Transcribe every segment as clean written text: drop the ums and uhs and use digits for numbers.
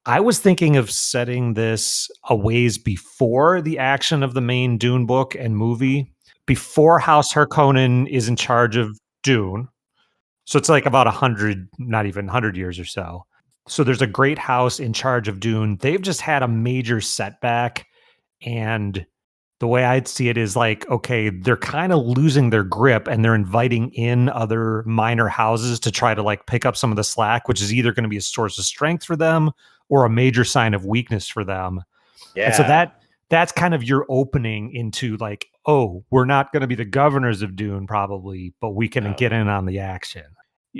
I was thinking of setting this a ways before the action of the main Dune book and movie, before House Harkonnen is in charge of Dune. So it's like about 100, not even 100 years or so. So there's a great house in charge of Dune. They've just had a major setback. And the way I'd see it is like, okay, they're kind of losing their grip and they're inviting in other minor houses to try to like pick up some of the slack, which is either going to be a source of strength for them or a major sign of weakness for them. Yeah. And so that's kind of your opening into like, oh, we're not going to be the governors of Dune probably, but we can get in on the action.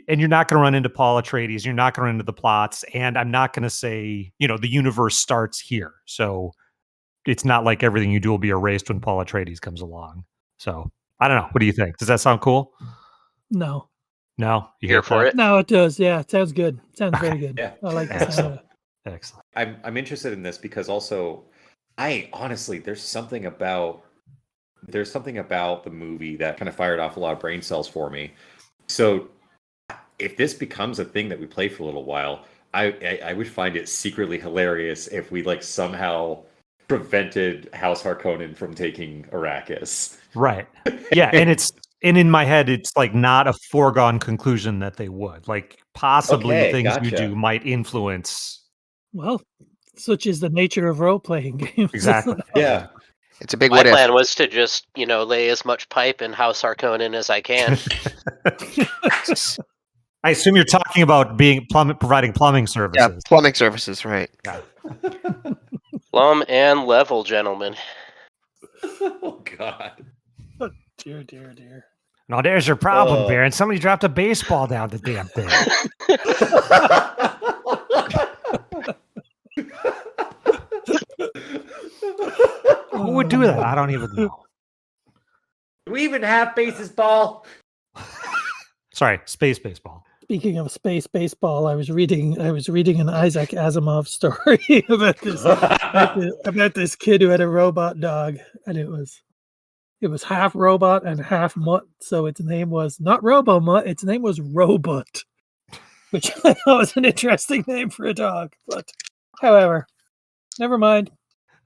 And you're not going to run into Paul Atreides. You're not going to run into the plots. And I'm not going to say, the universe starts here. So it's not like everything you do will be erased when Paul Atreides comes along. So I don't know. What do you think? Does that sound cool? No. No? You Here for it? No, it does. Yeah, it sounds good. It sounds very good. Yeah. I like the sound of it. Excellent. I'm interested in this because also, I honestly, there's something about the movie that kind of fired off a lot of brain cells for me. So if this becomes a thing that we play for a little while, I would find it secretly hilarious if we like somehow prevented House Harkonnen from taking Arrakis. Right. Yeah, and in my head, it's like not a foregone conclusion that they would. Like possibly things you do might influence. Well, such is the nature of role-playing games. Exactly. Yeah. It's a big My plan was to just, lay as much pipe in House Harkonnen as I can. I assume you're talking about providing plumbing services. Yeah, plumbing services, right. Yeah. Plumb and level, gentlemen. Oh, God. Oh, dear. Now, there's your problem, Baron. Somebody dropped a baseball down the damn thing. Who would do that? I don't even know. Do we even have baseball? Sorry, space baseball. Speaking of space baseball, I was reading an Isaac Asimov story about this kid who had a robot dog, and it was half robot and half mutt. So its name was not Robo Mutt; its name was Robot, which I thought was an interesting name for a dog. But however, never mind.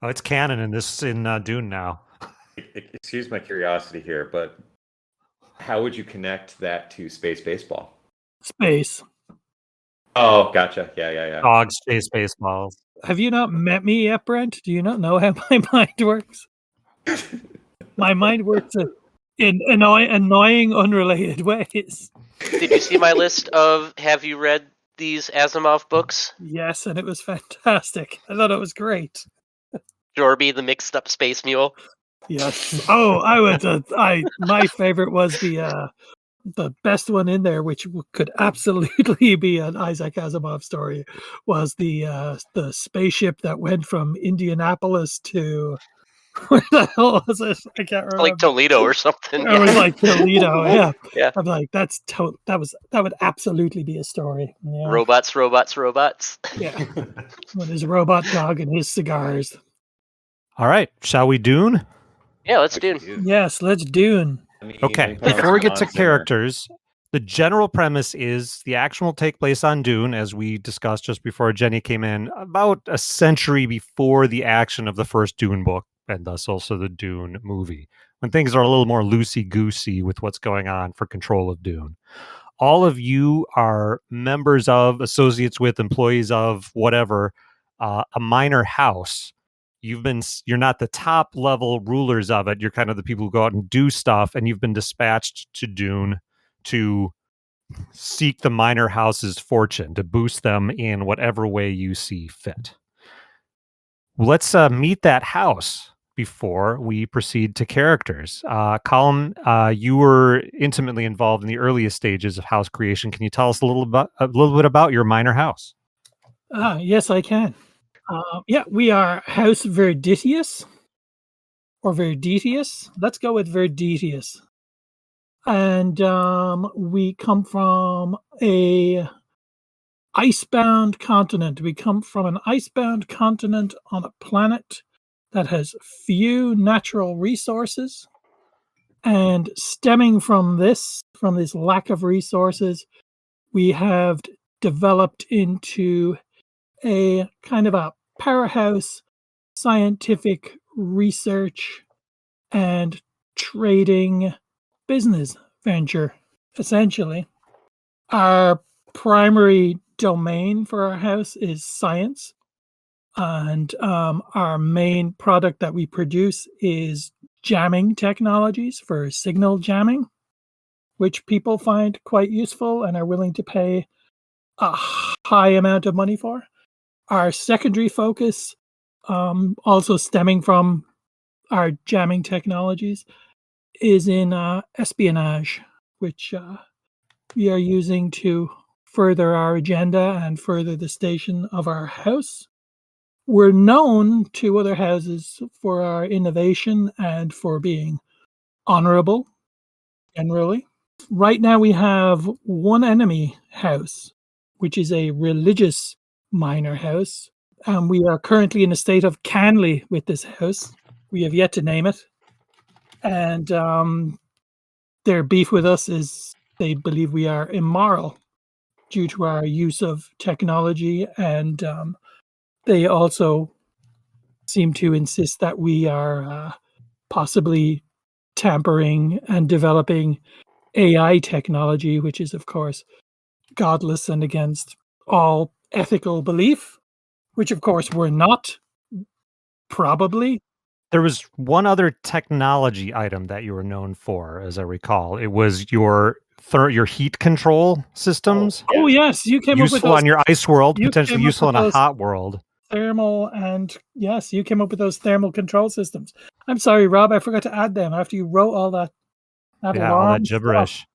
Oh, it's canon in Dune now. Excuse my curiosity here, but how would you connect that to space baseball? Space. Oh, gotcha. Yeah. Dog space baseballs. Have you not met me yet, Brent? Do you not know how my mind works? My mind works in annoying, unrelated ways. Did you see my list of have you read these Asimov books? Yes, and it was fantastic. I thought it was great. Jorby, the mixed up space mule. Yes. Oh, my favorite was the best one in there, which could absolutely be an Isaac Asimov story, was the spaceship that went from Indianapolis to where the hell was it? I can't remember. Like Toledo or something. It was like Toledo. Yeah. Yeah. I'm like, that would absolutely be a story. Yeah. Robots. Yeah. With his robot dog and his cigars. All right, shall we Dune? Yeah, let's Dune. Yes, let's Dune. Okay, before we get to characters, the general premise is the action will take place on Dune, as we discussed just before Jenny came in, about a century before the action of the first Dune book, and thus also the Dune movie, when things are a little more loosey-goosey with what's going on for control of Dune. All of you are members of, associates with, employees of, whatever, a minor house. You're not the top level rulers of it. You're kind of the people who go out and do stuff, and you've been dispatched to Dune to seek the minor house's fortune, to boost them in whatever way you see fit. Let's meet that house before we proceed to characters. Colin, you were intimately involved in the earliest stages of house creation. Can you tell us a little bit about your minor house? Yes, I can. We are House Verditius, or Verditius. Let's go with Verditius. And we come from a icebound continent. We come from an icebound continent on a planet that has few natural resources. And stemming from this lack of resources, we have developed into a kind of a powerhouse scientific research and trading business venture, essentially. Our primary domain for our house is science, and our main product that we produce is jamming technologies for signal jamming, which people find quite useful and are willing to pay a high amount of money for. Our secondary focus, also stemming from our jamming technologies, is in espionage, which we are using to further our agenda and further the station of our house. We're known to other houses for our innovation and for being honorable, generally. Right now, we have one enemy house, which is a religious minor house. We are currently in a state of canley with this house. We have yet to name it. And their beef with us is they believe we are immoral due to our use of technology. And they also seem to insist that we are possibly tampering and developing AI technology, which is, of course, godless and against all ethical belief, which, of course, we're not, probably. There was one other technology item that you were known for, as I recall. It was your heat control systems. Oh, yes, you came up with Useful those. on your ice world, You potentially came up useful with in a those hot world. thermal, and yes, you came up with those thermal control systems. I'm sorry, Rob, I forgot to add them after you wrote all that Yeah, all that long gibberish. stuff.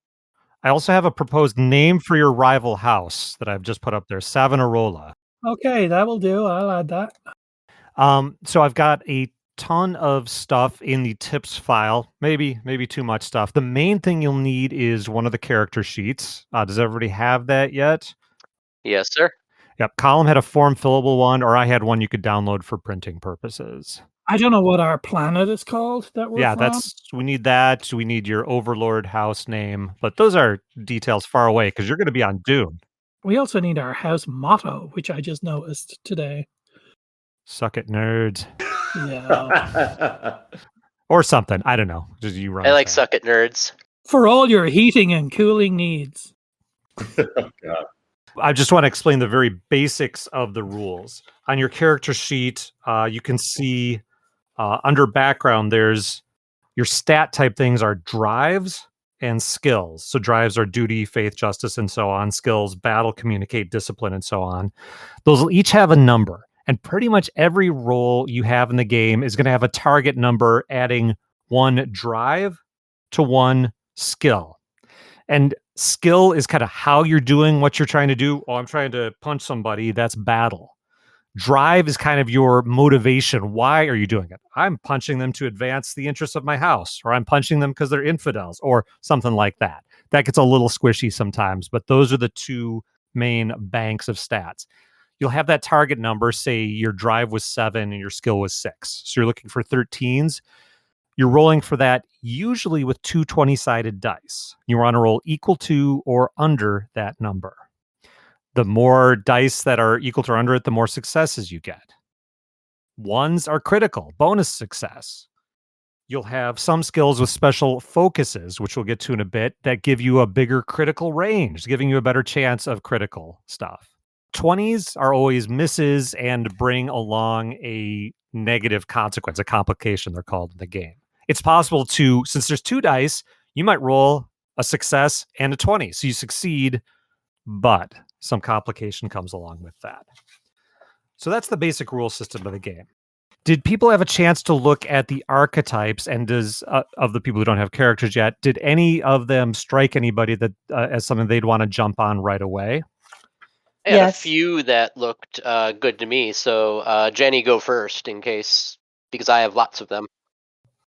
I also have a proposed name for your rival house that I've just put up there, Savonarola. Okay, that will do. I'll add that. So I've got a ton of stuff in the tips file, maybe too much stuff. The main thing you'll need is one of the character sheets. Does everybody have that yet? Yes, sir. Yep. Colin had a form fillable one, or I had one you could download for printing purposes. I don't know what our planet is called that we're from. We need that. We need your Overlord house name, but those are details far away because you're going to be on Dune. We also need our house motto, which I just noticed today. Suck it, nerds. Yeah. Or something. I don't know. Just you run. I like that. suck it, nerds. For all your heating and cooling needs. Oh, God. I just want to explain the very basics of the rules. On your character sheet, you can see under background, there's your stat type things are drives and skills. So drives are duty, faith, justice, and so on. Skills, battle, communicate, discipline, and so on. Those will each have a number. And pretty much every role you have in the game is going to have a target number adding one drive to one skill. And skill is kind of how you're doing what you're trying to do. Oh, I'm trying to punch somebody. That's battle. Drive is kind of your motivation. Why are you doing it? I'm punching them to advance the interests of my house, or I'm punching them because they're infidels, or something like that. That gets a little squishy sometimes, but those are the two main banks of stats. You'll have that target number, say your drive was 7 and your skill was 6. So you're looking for 13s. You're rolling for that usually with two 20-sided dice. You want to roll equal to or under that number. The more dice that are equal to or under it, the more successes you get. Ones are critical, bonus success. You'll have some skills with special focuses, which we'll get to in a bit, that give you a bigger critical range, giving you a better chance of critical stuff. 20s are always misses and bring along a negative consequence, a complication they're called in the game. It's possible to, since there's two dice, you might roll a success and a 20. So you succeed, but some complication comes along with that. So that's the basic rule system of the game. Did people have a chance to look at the archetypes, and does of the people who don't have characters yet, did any of them strike anybody that as something they'd want to jump on right away? I had Yes. a few that looked good to me. So Jenny, go first because I have lots of them.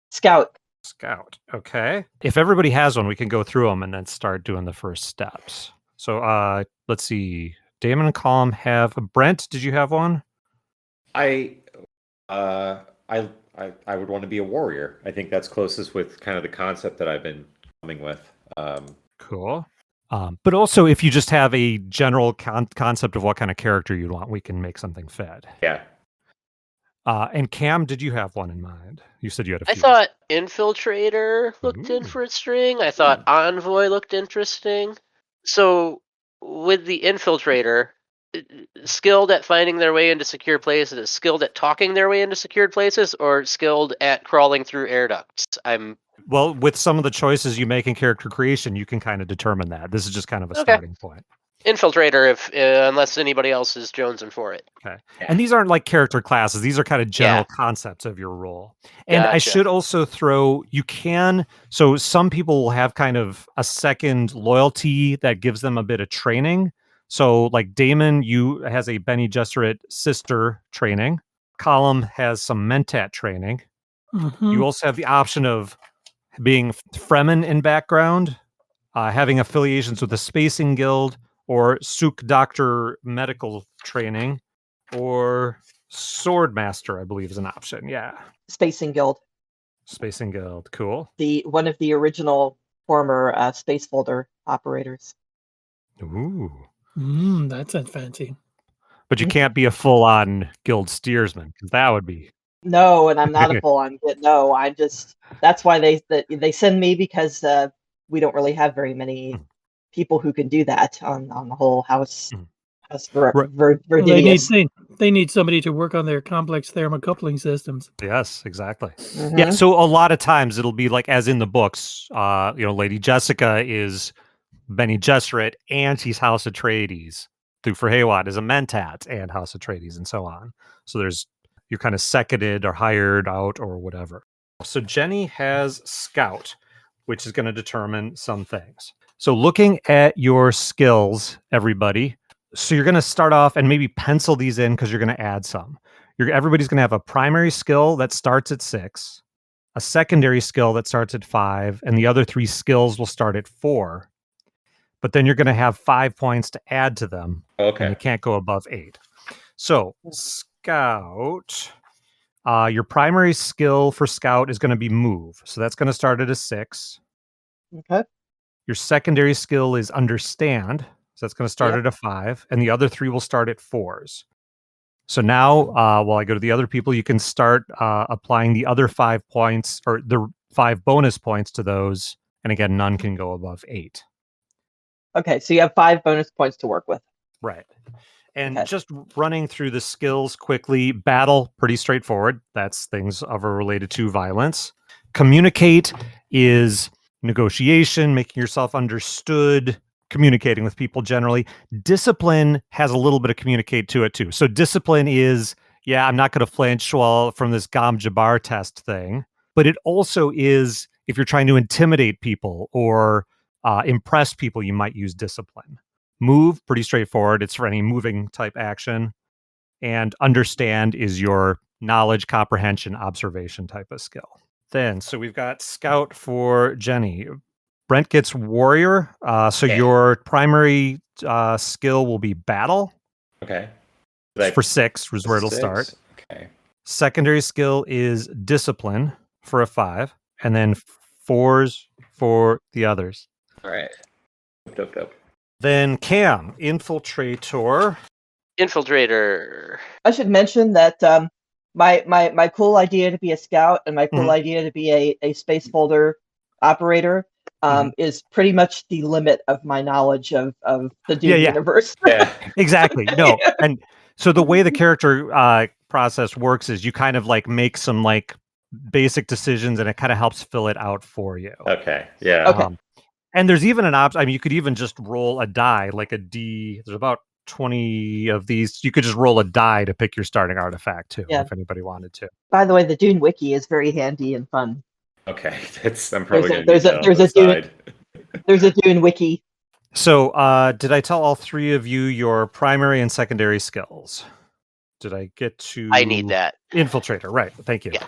Scout. Scout. Okay. If everybody has one, we can go through them and then start doing the first steps. So let's see. Damon and Colm have. Brent, did you have one? I would want to be a warrior. I think that's closest with kind of the concept that I've been coming with. Cool. But also, if you just have a general concept of what kind of character you want, we can make something fit. Yeah. And Cam, did you have one in mind? You said you had a few. I thought Infiltrator looked Ooh. interesting. I thought Envoy looked interesting. So with the Infiltrator, skilled at finding their way into secure places, skilled at talking their way into secured places, or skilled at crawling through air ducts? Well, with some of the choices you make in character creation, you can kind of determine that. This is just kind of a Okay. starting point. Infiltrator, if unless anybody else is jonesing for it. Okay. Yeah. And these aren't like character classes. These are kind of general concepts of your role. And I Gotcha. should also throw, so some people will have kind of a second loyalty that gives them a bit of training. So like Damon, has a Bene Gesserit sister training. Column has some Mentat training. Mhm. You also have the option of being Fremen in background, having affiliations with the Spacing Guild, or Suk Doctor medical training, or Swordmaster, I believe, is an option. Yeah. Spacing Guild, Spacing Guild. Cool. one of the original former space folder operators. Ooh. That sounds fancy. But you can't be a full-on guild steersman, because that would be... No, and I'm not a full-on git. No, I'm just. That's why they send me, because we don't really have very many people who can do that on the whole house. Verdidius. They need somebody to work on their complex thermocoupling systems. Yes, exactly. Mhm. Yeah, so a lot of times it'll be like, as in the books, Lady Jessica is Bene Gesserit, and she's House Atreides. Thufir Haywat is a Mentat and House Atreides, and so on. So you're kind of seconded or hired out or whatever. So Jenny has Scout, which is going to determine some things. So looking at your skills, everybody, so you're going to start off and maybe pencil these in because you're going to add some. Everybody's going to have a primary skill that starts at 6, a secondary skill that starts at 5, and the other 3 skills will start at 4. But then you're going to have 5 points to add to them. Okay. And you can't go above 8. So Scout, your primary skill for Scout is going to be Move. So that's going to start at a 6. Okay. Your secondary skill is Understand. So that's going to start at a 5. And the other 3 will start at 4s. So now, while I go to the other people, you can start applying the other 5 points, or the 5 bonus points to those. And again, none can go above 8. Okay, so you have 5 bonus points to work with. Right. And Okay. just running through the skills quickly, battle, pretty straightforward. That's things related to violence. Communicate is negotiation, making yourself understood, communicating with people generally. Discipline has a little bit of communicate to it too. So discipline is, I'm not going to flinch from this Gom Jabbar test thing. But it also is, if you're trying to intimidate people or impress people, you might use discipline. Move, pretty straightforward. It's for any moving type action. And Understand is your knowledge, comprehension, observation type of skill. Then, so we've got Scout for Jenny. Brent gets Warrior. Your primary skill will be Battle. Okay. For 6 is where it'll start. Okay. Secondary skill is Discipline for a 5. And then 4s for the others. All right. Dope. Then Cam, Infiltrator. I should mention that my cool idea to be a scout and my cool idea to be a space folder operator is pretty much the limit of my knowledge of the Dune universe. Yeah, exactly. No, and so the way the character process works is you kind of like make some like basic decisions, and it kind of helps fill it out for you. Okay. Yeah. Okay. And there's even an option. I mean, you could even just roll a die, like a D. There's about 20 of these. You could just roll a die to pick your starting artifact too, if anybody wanted to. By the way, the Dune wiki is very handy and fun. Okay, I'm probably going to there's a Dune wiki. So, did I tell all 3 of you your primary and secondary skills? Did I get to? I need that. Infiltrator, right? Thank you. Yeah.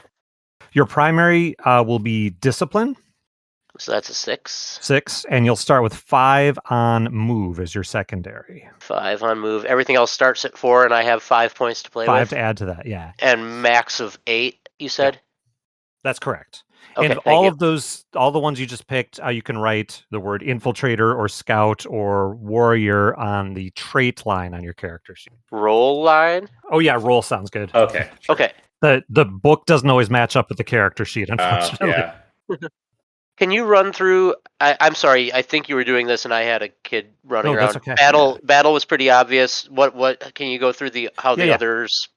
Your primary will be Discipline. So that's a 6. 6, and you'll start with 5 on Move as your secondary. 5 on Move. Everything else starts at 4, and I have 5 points to play with. 5 to add to that, yeah. And max of 8, you said? Yeah. That's correct. Okay, And thank all you. of those, all the ones you just picked, you can write the word infiltrator or scout or warrior on the trait line on your character sheet. Roll line. Oh yeah, roll sounds good. Okay. Sure. Okay. The book doesn't always match up with the character sheet, unfortunately. Yeah. Can you run through? I'm sorry. I think you were doing this, and I had a kid running No, around. that's okay. Battle was pretty obvious. What can you go through how the Yeah. others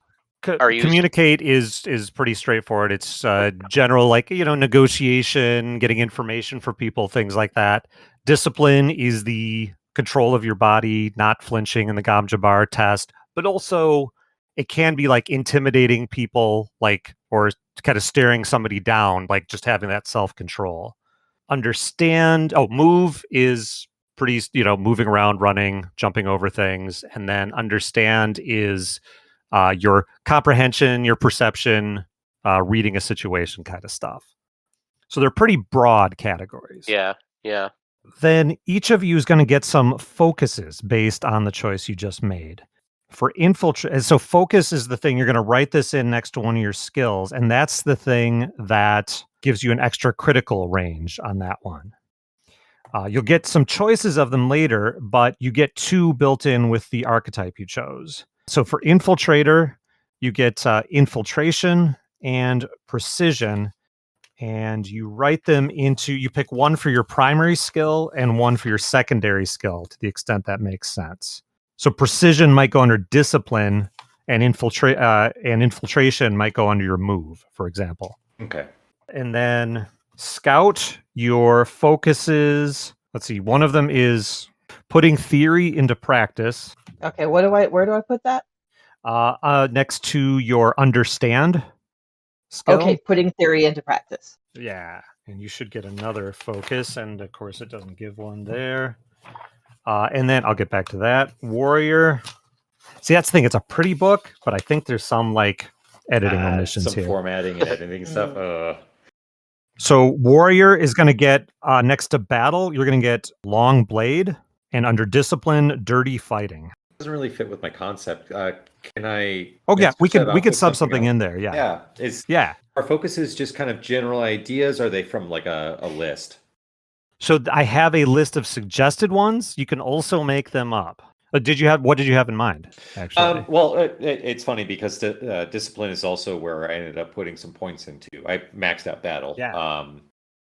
are used? Communicate is pretty straightforward. It's general, like, negotiation, getting information for people, things like that. Discipline is the control of your body, not flinching in the Gamjabar test, but also it can be like intimidating people, like, or kind of staring somebody down, like just having that self-control. Move is pretty, moving around, running, jumping over things. And then understand is your comprehension, your perception, reading a situation kind of stuff. So they're pretty broad categories. Yeah. Then each of you is going to get some focuses based on the choice you just made. For infiltrate, so focus is the thing you're going to write this in next to one of your skills, and that's the thing that gives you an extra critical range on that one. You'll get some choices of them later, but you get 2 built in with the archetype you chose. So for infiltrator, you get infiltration and precision, and you write them you pick one for your primary skill and one for your secondary skill, to the extent that makes sense. So precision might go under discipline, and infiltration might go under your move, for example. Okay. And then scout, your focuses. Let's see. One of them is putting theory into practice. Okay, where do I put that? Next to your understand skill. Okay, putting theory into practice. Yeah, and you should get another focus, and of course it doesn't give one there. And then I'll get back to that. Warrior. See, that's the thing. It's a pretty book, but I think there's some like editing omissions some here. formatting and editing stuff. So warrior is going to get next to battle, you're going to get long blade, and under discipline, dirty fighting. Doesn't really fit with my concept. Can I? Oh yeah, we could sub something in there. Yeah. Yeah. Our focus is just kind of general ideas. Are they from like a list? So I have a list of suggested ones. You can also make them up. What did you have in mind, actually? Well, it's funny because the discipline is also where I ended up putting some points into. I maxed out battle. Yeah.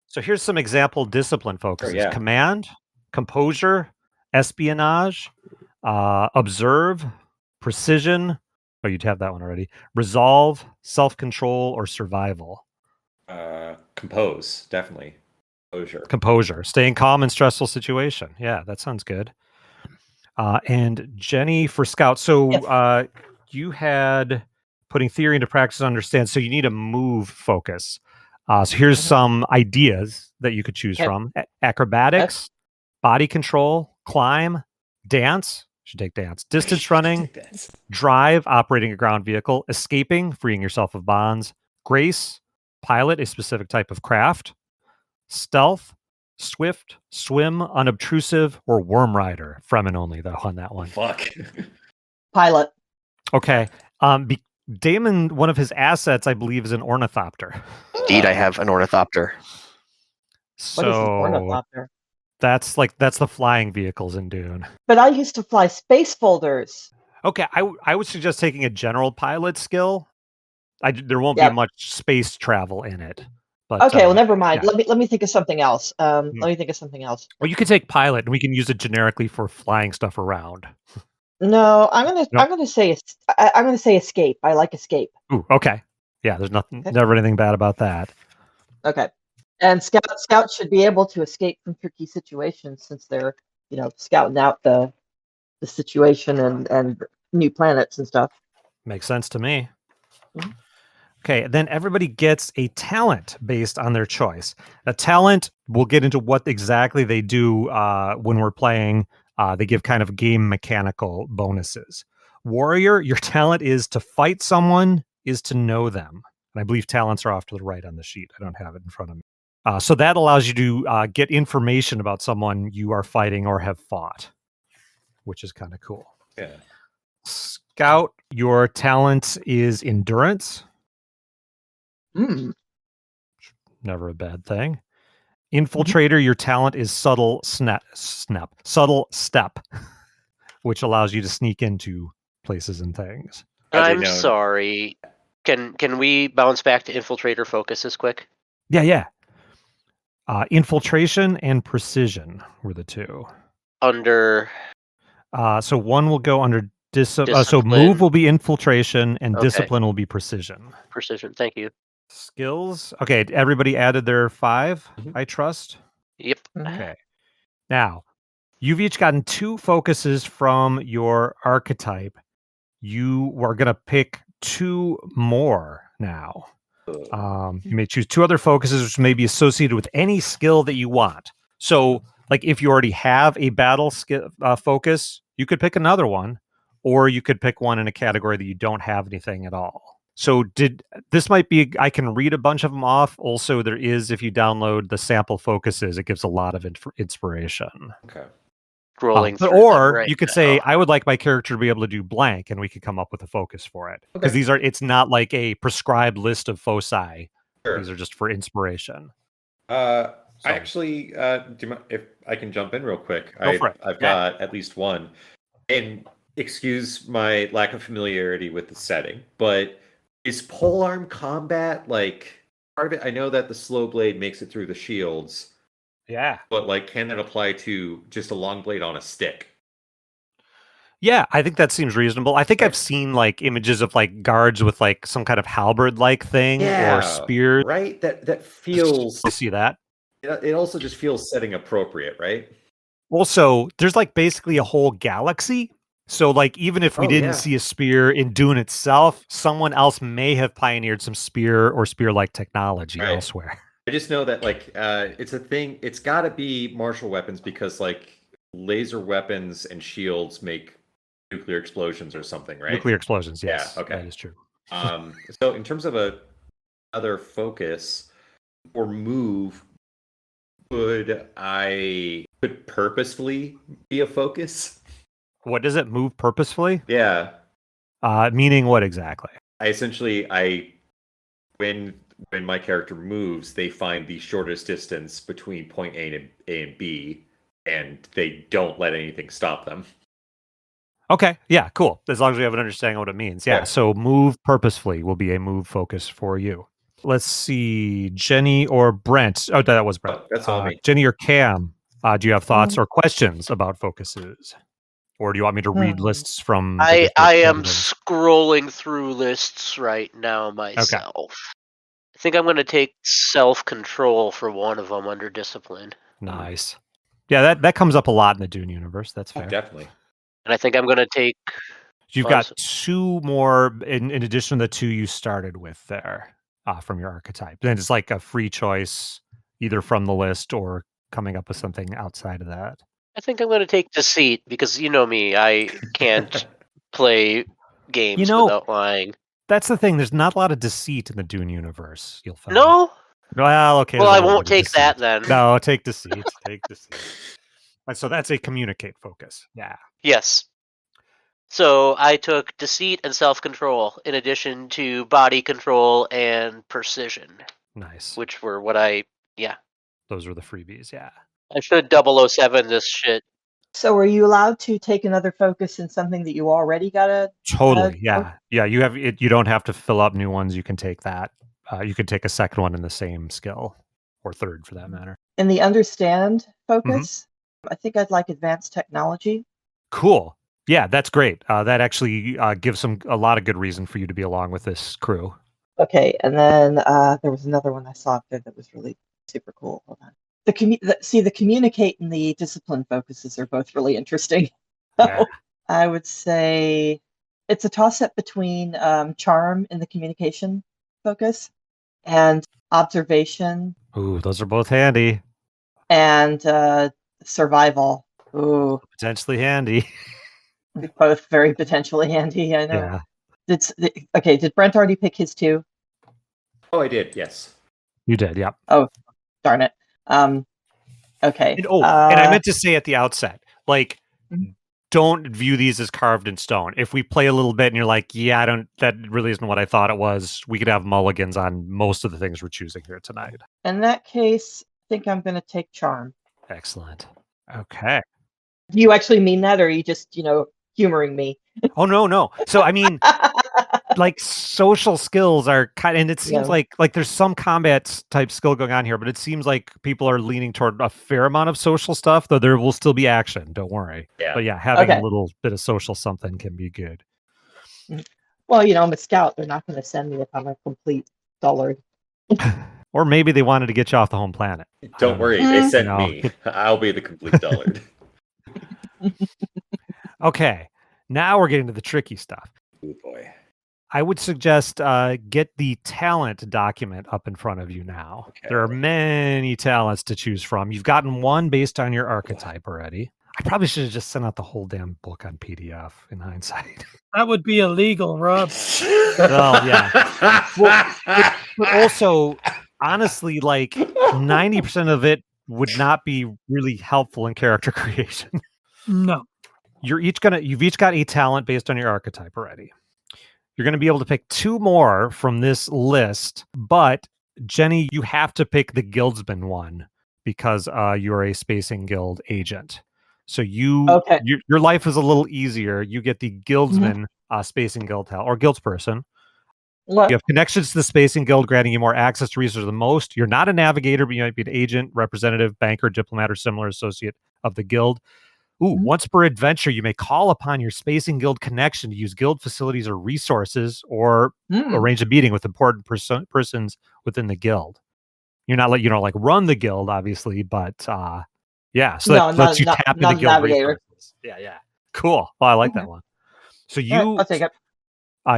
So here's some example discipline focuses. Sure, yeah. Command, composure, espionage, observe, precision. Oh, you'd have that one already. Resolve, self-control, or survival. Compose, definitely. Composure. Staying calm in stressful situation. Yeah, that sounds good. And Jenny for scout. So Yes. You had putting theory into practice, understand. So you need a move focus. So here's some ideas that you could choose from. Acrobatics, body control, climb, dance. Should take dance. Distance running, drive, operating a ground vehicle, escaping, freeing yourself of bonds, grace, pilot, a specific type of craft, stealth, swift, swim, unobtrusive, or worm rider. Fremen only, though, on that one. Fuck. Pilot. Okay. Damon, one of his assets, I believe, is an ornithopter. Indeed, I have an ornithopter. So What is an ornithopter? that's the flying vehicles in Dune. But I used to fly space folders. Okay, I would suggest taking a general pilot skill. There won't be much space travel in it. But, okay, well, never mind. Yeah. Let me think of something else. Let me think of something else. Well, you could take pilot, and we can use it generically for flying stuff around. No, I'm gonna say escape. I like escape. Ooh, okay. Yeah, there's never anything bad about that. Okay, and scouts should be able to escape from tricky situations since they're scouting out the situation and new planets and stuff. Makes sense to me. Mhm. Okay, then everybody gets a talent based on their choice. A talent, we'll get into what exactly they do when we're playing. They give kind of game mechanical bonuses. Warrior, your talent is to fight someone, is to know them. And I believe talents are off to the right on the sheet. I don't have it in front of me. So that allows you to get information about someone you are fighting or have fought, which is kind of cool. Yeah. Scout, your talent is endurance. Never a bad thing. Infiltrator, your talent is subtle step, which allows you to sneak into places and things. I'm sorry. Can we bounce back to infiltrator focuses quick? Yeah. Infiltration and precision were the two. Under. So one will go under Discipline. So move will be infiltration, and Okay. discipline will be precision. Precision. Thank you. Skills. Okay, everybody added their 5. I trust. Yep. Okay. Now, you've each gotten 2 focuses from your archetype. You are going to pick 2 more now. You may choose 2 other focuses, which may be associated with any skill that you want. So, like if you already have a battle skill focus, you could pick another one, or you could pick one in a category that you don't have anything at all. So this might be, I can read a bunch of them off. Also, there is, if you download the sample focuses, it gives a lot of inspiration. Okay. Scrolling through or them right you could now. say, I would like my character to be able to do blank, and we could come up with a focus for it. Because it's not like a prescribed list of foci. Sure. These are just for inspiration. I actually, if I can jump in real quick. Go for it. I've got at least one. And excuse my lack of familiarity with the setting, but is polearm combat like part of it? I know that the slow blade makes it through the shields. Yeah. But like, can that apply to just a long blade on a stick? Yeah, I think that seems reasonable. I think I've seen like images of like guards with like some kind of halberd-like thing or spear. Right? That feels. You see that? It also just feels setting appropriate, right? Also, there's like basically a whole galaxy. So like even if we didn't see a spear in Dune itself, someone else may have pioneered some spear or spear-like technology elsewhere. I just know that like it's a thing. It's got to be martial weapons because like laser weapons and shields make nuclear explosions or something, right? Nuclear explosions, yes. Yeah, okay. That is true. So in terms of other focus or move, could purposefully be a focus? What does it move purposefully? Yeah. Meaning what exactly? When my character moves, they find the shortest distance between point A and B, and they don't let anything stop them. Okay, yeah, cool. As long as we have an understanding of what it means. Yeah, so move purposefully will be a move focus for you. Let's see, Jenny or Brent. Oh, that was Brent. That's all me. Jenny or Cam, do you have thoughts or questions about focuses? Or do you want me to read lists from... I am scrolling through lists right now myself. Okay. I think I'm going to take self-control for one of them under discipline. Nice. Yeah, that comes up a lot in the Dune universe. That's fair. Definitely. And I think I'm going to take... You've got 2 more in addition to the 2 you started with there from your archetype. Then it's like a free choice either from the list or coming up with something outside of that. I think I'm going to take deceit because you know me, I can't play games without lying. That's the thing. There's not a lot of deceit in the Dune universe. You'll find. No? Well, okay. Well, I won't take that then. No, take deceit. Take deceit. So that's a communicate focus. Yeah. Yes. So I took deceit and self-control in addition to body control and precision. Nice. Which were what Those were the freebies, yeah. I should 007 this shit. So are you allowed to take another focus in something that you already got a... Totally, yeah. Yeah, you have it. You don't have to fill up new ones. You can take that. You could take a second one in the same skill, or third for that matter. In the understand focus, I think I'd like advanced technology. Cool. Yeah, that's great. That actually gives a lot of good reason for you to be along with this crew. Okay, and then there was another one I saw up there that was really super cool. Hold on. The communicate and the discipline focuses are both really interesting. Yeah. I would say it's a toss-up between charm in the communication focus and observation. Ooh, those are both handy. And survival. Ooh. Potentially handy. Both very potentially handy, I know. Yeah. Did Brent already pick his 2? Oh, I did, yes. You did, yeah. Oh, darn it. Okay. And I meant to say at the outset, like, don't view these as carved in stone. If we play a little bit and you're like, yeah, that really isn't what I thought it was, we could have mulligans on most of the things we're choosing here tonight. In that case, I think I'm going to take charm. Excellent. Okay. Do you actually mean that, or are you just, humoring me? Oh, no. So, I mean, like social skills are kind of, and it seems like there's some combat type skill going on here, but it seems like people are leaning toward a fair amount of social stuff, though there will still be action. Don't worry. Yeah. But yeah, having a little bit of social something can be good. Well, I'm a scout. They're not going to send me if I'm a complete dullard. Or maybe they wanted to get you off the home planet. Don't worry, they sent me. I'll be the complete dullard. Okay, now we're getting to the tricky stuff. Oh boy. I would suggest get the talent document up in front of you now. Okay. There are many talents to choose from. You've gotten one based on your archetype already. I probably should have just sent out the whole damn book on PDF in hindsight. That would be illegal, Rob. Well, yeah. But also, honestly, like 90% of it would not be really helpful in character creation. No. You've each got a talent based on your archetype already. You're going to be able to pick 2 more from this list, but Jenny, you have to pick the Guildsman one because you're a Spacing Guild agent. So your life is a little easier. You get the Guildsman Spacing Guild or Guildsperson. What? You have connections to the Spacing Guild, granting you more access to resources than most. You're not a navigator, but you might be an agent, representative, banker, diplomat, or similar associate of the guild. Once per adventure, you may call upon your Spacing Guild connection to use guild facilities or resources, or arrange a meeting with important persons within the guild. You're not run the guild, obviously, but so that lets you tap into guild resources. Yeah. Cool. Well, I like that one. So I'll take it.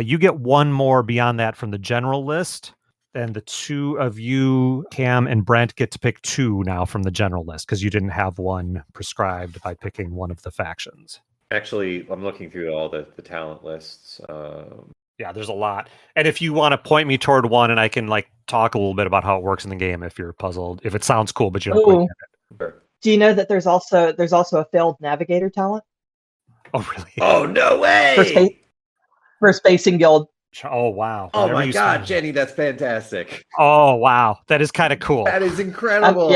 You get one more beyond that from the general list. And the 2 of you, Cam and Brent, get to pick 2 now from the general list because you didn't have one prescribed by picking one of the factions. Actually, I'm looking through all the talent lists. Yeah, there's a lot. And if you want to point me toward one, and I can talk a little bit about how it works in the game if you're puzzled, if it sounds cool, but you don't quite get it. Sure. Do you know that there's also a failed navigator talent? Oh, really? Oh, no way! For Spacing Guild. Oh, wow. Oh, my God, Jenny, that's fantastic. Oh, wow. That is kind of cool. That is incredible.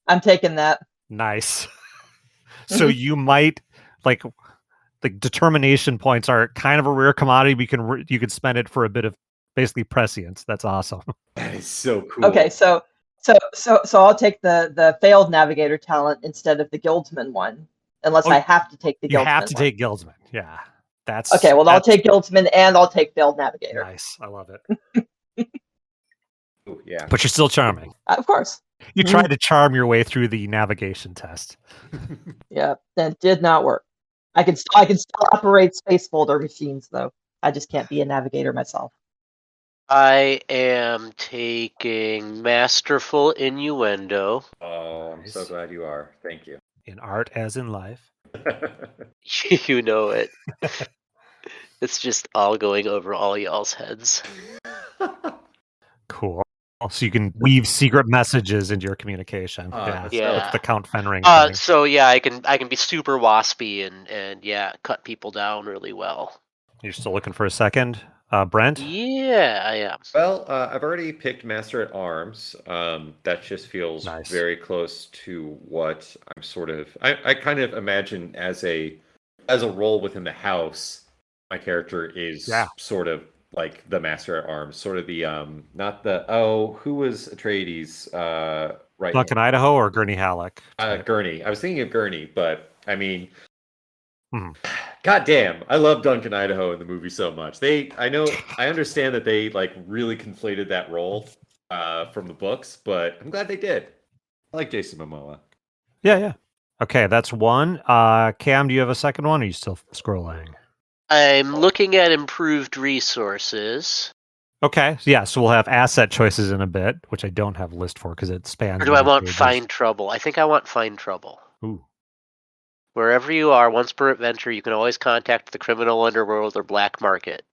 I'm taking that. Nice. So you might, the determination points are kind of a rare commodity. You can spend it for a bit of basically prescience. That's awesome. That is so cool. Okay, so I'll take the failed navigator talent instead of the Guildsman one, unless I have to take the Guildsman. You have to take Guildsman, yeah. That's okay. Well, I'll take Guildsman and I'll take failed navigator. Nice, I love it. Ooh, yeah, but you're still charming. Of course. You tried to charm your way through the navigation test. Yeah, that did not work. I can still operate space folder machines though. I just can't be a navigator myself. I am taking Masterful Innuendo. Oh, I'm so glad you are. Thank you. In art as in life. You know it. It's just all going over all y'all's heads. Cool. So you can weave secret messages into your communication. That's the Count Fenring thing. So yeah, I can be super waspy and cut people down really well. You're still looking for a second, Brent? Yeah, I am. Well, I've already picked Master at Arms. That just feels very close to what I'm sort of. I kind of imagine as a role within the house, my character is sort of like the Master at Arms, sort of the not the who was Atreides right? Duncan Idaho or Gurney Halleck? Gurney. I was thinking of Gurney, but I mean. God damn, I love Duncan Idaho in the movie so much. I understand that they really conflated that role from the books, but I'm glad they did. I like Jason Momoa. Yeah. Okay, that's one. Cam, do you have a second one, or are you still scrolling? I'm looking at improved resources. Okay, yeah, so we'll have asset choices in a bit, which I don't have a list for because it spans. Or do I want Find Trouble? I think I want Find Trouble. Ooh. Wherever you are, once per adventure, you can always contact the criminal underworld or black market.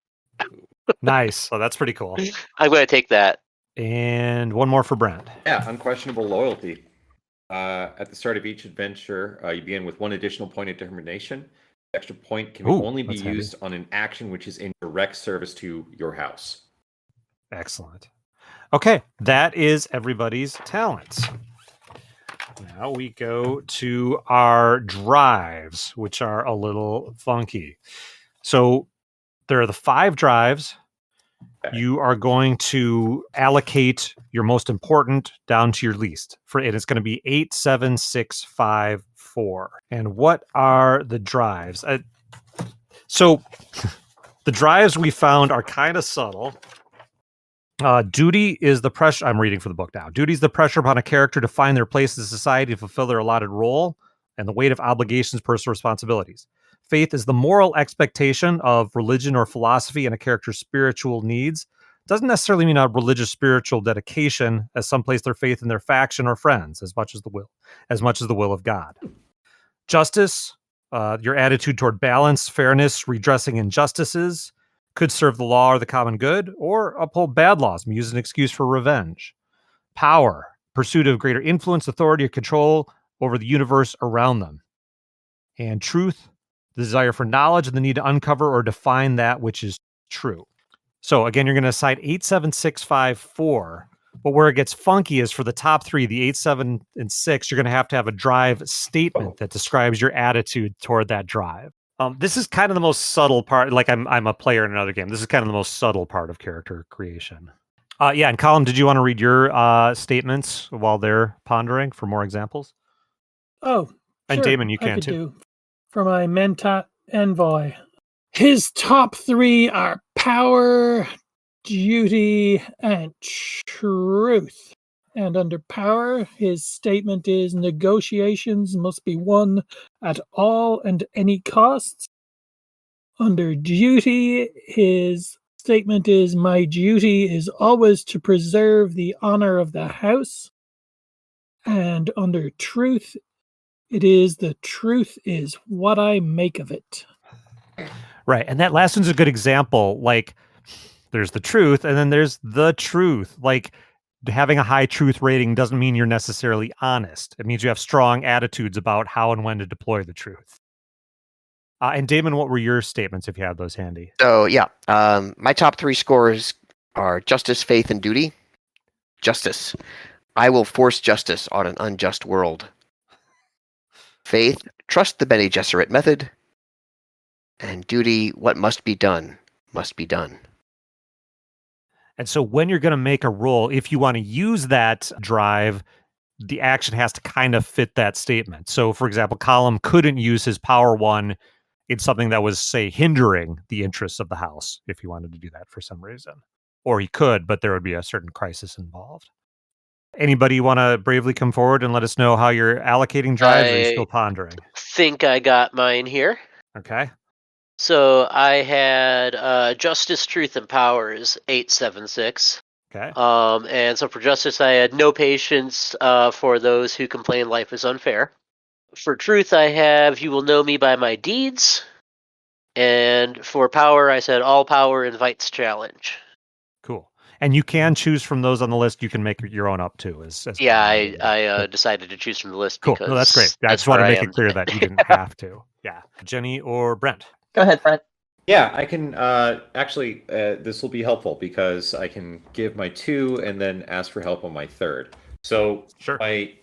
Nice. Oh, that's pretty cool. I'm going to take that. And one more for Brent. Yeah, unquestionable loyalty. At the start of each adventure, you begin with one additional point of determination. The extra point can Ooh, only be that's handy. used on an action which is in direct service to your house. Excellent. Okay, that is everybody's talents. Now we go to our drives, which are a little funky. So there are the 5 drives. Okay. You are going to allocate your most important down to your least. And it's going to be 8, 7, 6, 5, 4. And what are the drives? So the drives we found are kind of subtle. Duty is the pressure. I'm reading for the book now. Duty is the pressure upon a character to find their place in society, to fulfill their allotted role, and the weight of obligations, personal responsibilities. Faith is the moral expectation of religion or philosophy and a character's spiritual needs. Doesn't necessarily mean a religious spiritual dedication, as some place their faith in their faction or friends, as much as the will of God. Justice, your attitude toward balance, fairness, redressing injustices, could serve the law or the common good, or uphold bad laws and use an excuse for revenge. Power, pursuit of greater influence, authority, or control over the universe around them. And truth, the desire for knowledge and the need to uncover or define that which is true. So again, you're going to assign 8, 7, 6, 5, 4. But where it gets funky is for the top 3, the 8, 7, and 6, you're going to have a drive statement that describes your attitude toward that drive. This is kind of the most subtle part. Like I'm a player in another game. This is kind of the most subtle part of character creation. Yeah, and Colin, did you want to read your statements while they're pondering for more examples? Oh, and sure, Damon, you I can could too. do. For my Mentat envoy, his top 3 are power, duty, and truth. And under power, his statement is negotiations must be won at all and any costs. Under duty, his statement is my duty is always to preserve the honor of the house. And under truth, it is the truth is what I make of it. Right. And that last one's a good example. Like, there's the truth, and then there's the truth. Like, having a high truth rating doesn't mean you're necessarily honest. It means you have strong attitudes about how and when to deploy the truth. And Damon, what were your statements if you have those handy? So, yeah, my top 3 scores are justice, faith, and duty. Justice. I will force justice on an unjust world. Faith. Trust the Bene Gesserit method. And duty. What must be done must be done. And so when you're going to make a roll, if you want to use that drive, the action has to kind of fit that statement. So, for example, Colum couldn't use his power 1 in something that was, say, hindering the interests of the house, if he wanted to do that for some reason. Or he could, but there would be a certain crisis involved. Anybody want to bravely come forward and let us know how you're allocating drives, or are you still pondering? Think I got mine here. Okay. So I had Justice, Truth, and Power is 876. Okay. And so for Justice, I had no patience for those who complain life is unfair. For Truth, I have You will know me by my deeds. And for Power, I said all power invites challenge. Cool. And you can choose from those on the list. You can make your own up too. Yeah, I decided to choose from the list cool. because No, that's great. I just want to make it clear that you didn't have to. Yeah. Jenny or Brent? Go ahead, Brent. Yeah, I can actually, this will be helpful because I can give my 2 and then ask for help on my 3rd. So sure. My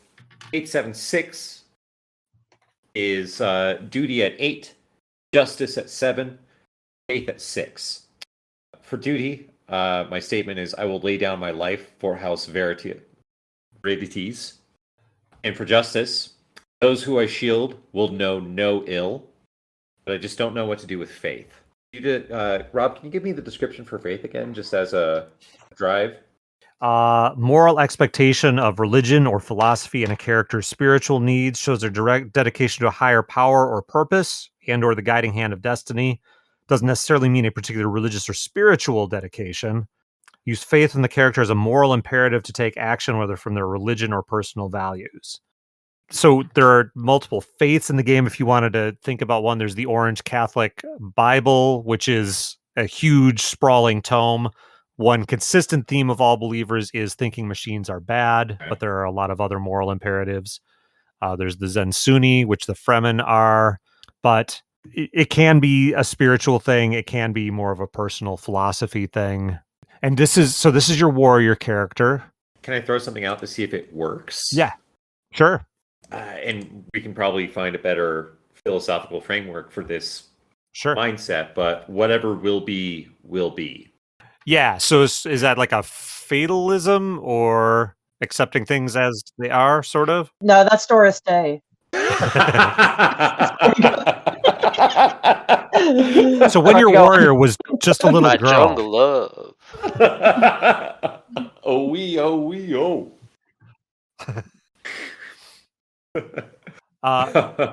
876 is duty at 8, justice at 7, faith at 6. For duty, my statement is I will lay down my life for House Verities. And for justice, those who I shield will know no ill, but I just don't know what to do with faith. Rob, can you give me the description for faith again, just as a drive? Moral expectation of religion or philosophy and a character's spiritual needs, shows their direct dedication to a higher power or purpose and or the guiding hand of destiny. Doesn't necessarily mean a particular religious or spiritual dedication. Use faith in the character as a moral imperative to take action, whether from their religion or personal values. So there are multiple faiths in the game. If you wanted to think about one, there's the Orange Catholic Bible, which is a huge, sprawling tome. One consistent theme of all believers is thinking machines are bad, but there are a lot of other moral imperatives. There's the Zensuni, which the Fremen are, but it can be a spiritual thing. It can be more of a personal philosophy thing. And this is your warrior character. Can I throw something out to see if it works? Yeah, sure. And we can probably find a better philosophical framework for this mindset, but whatever will be, will be. Yeah, so is that like a fatalism or accepting things as they are, sort of? No, that's Doris Day. So when your warrior was just a little My girl. jungle love. Oh, we, oh, we, oh.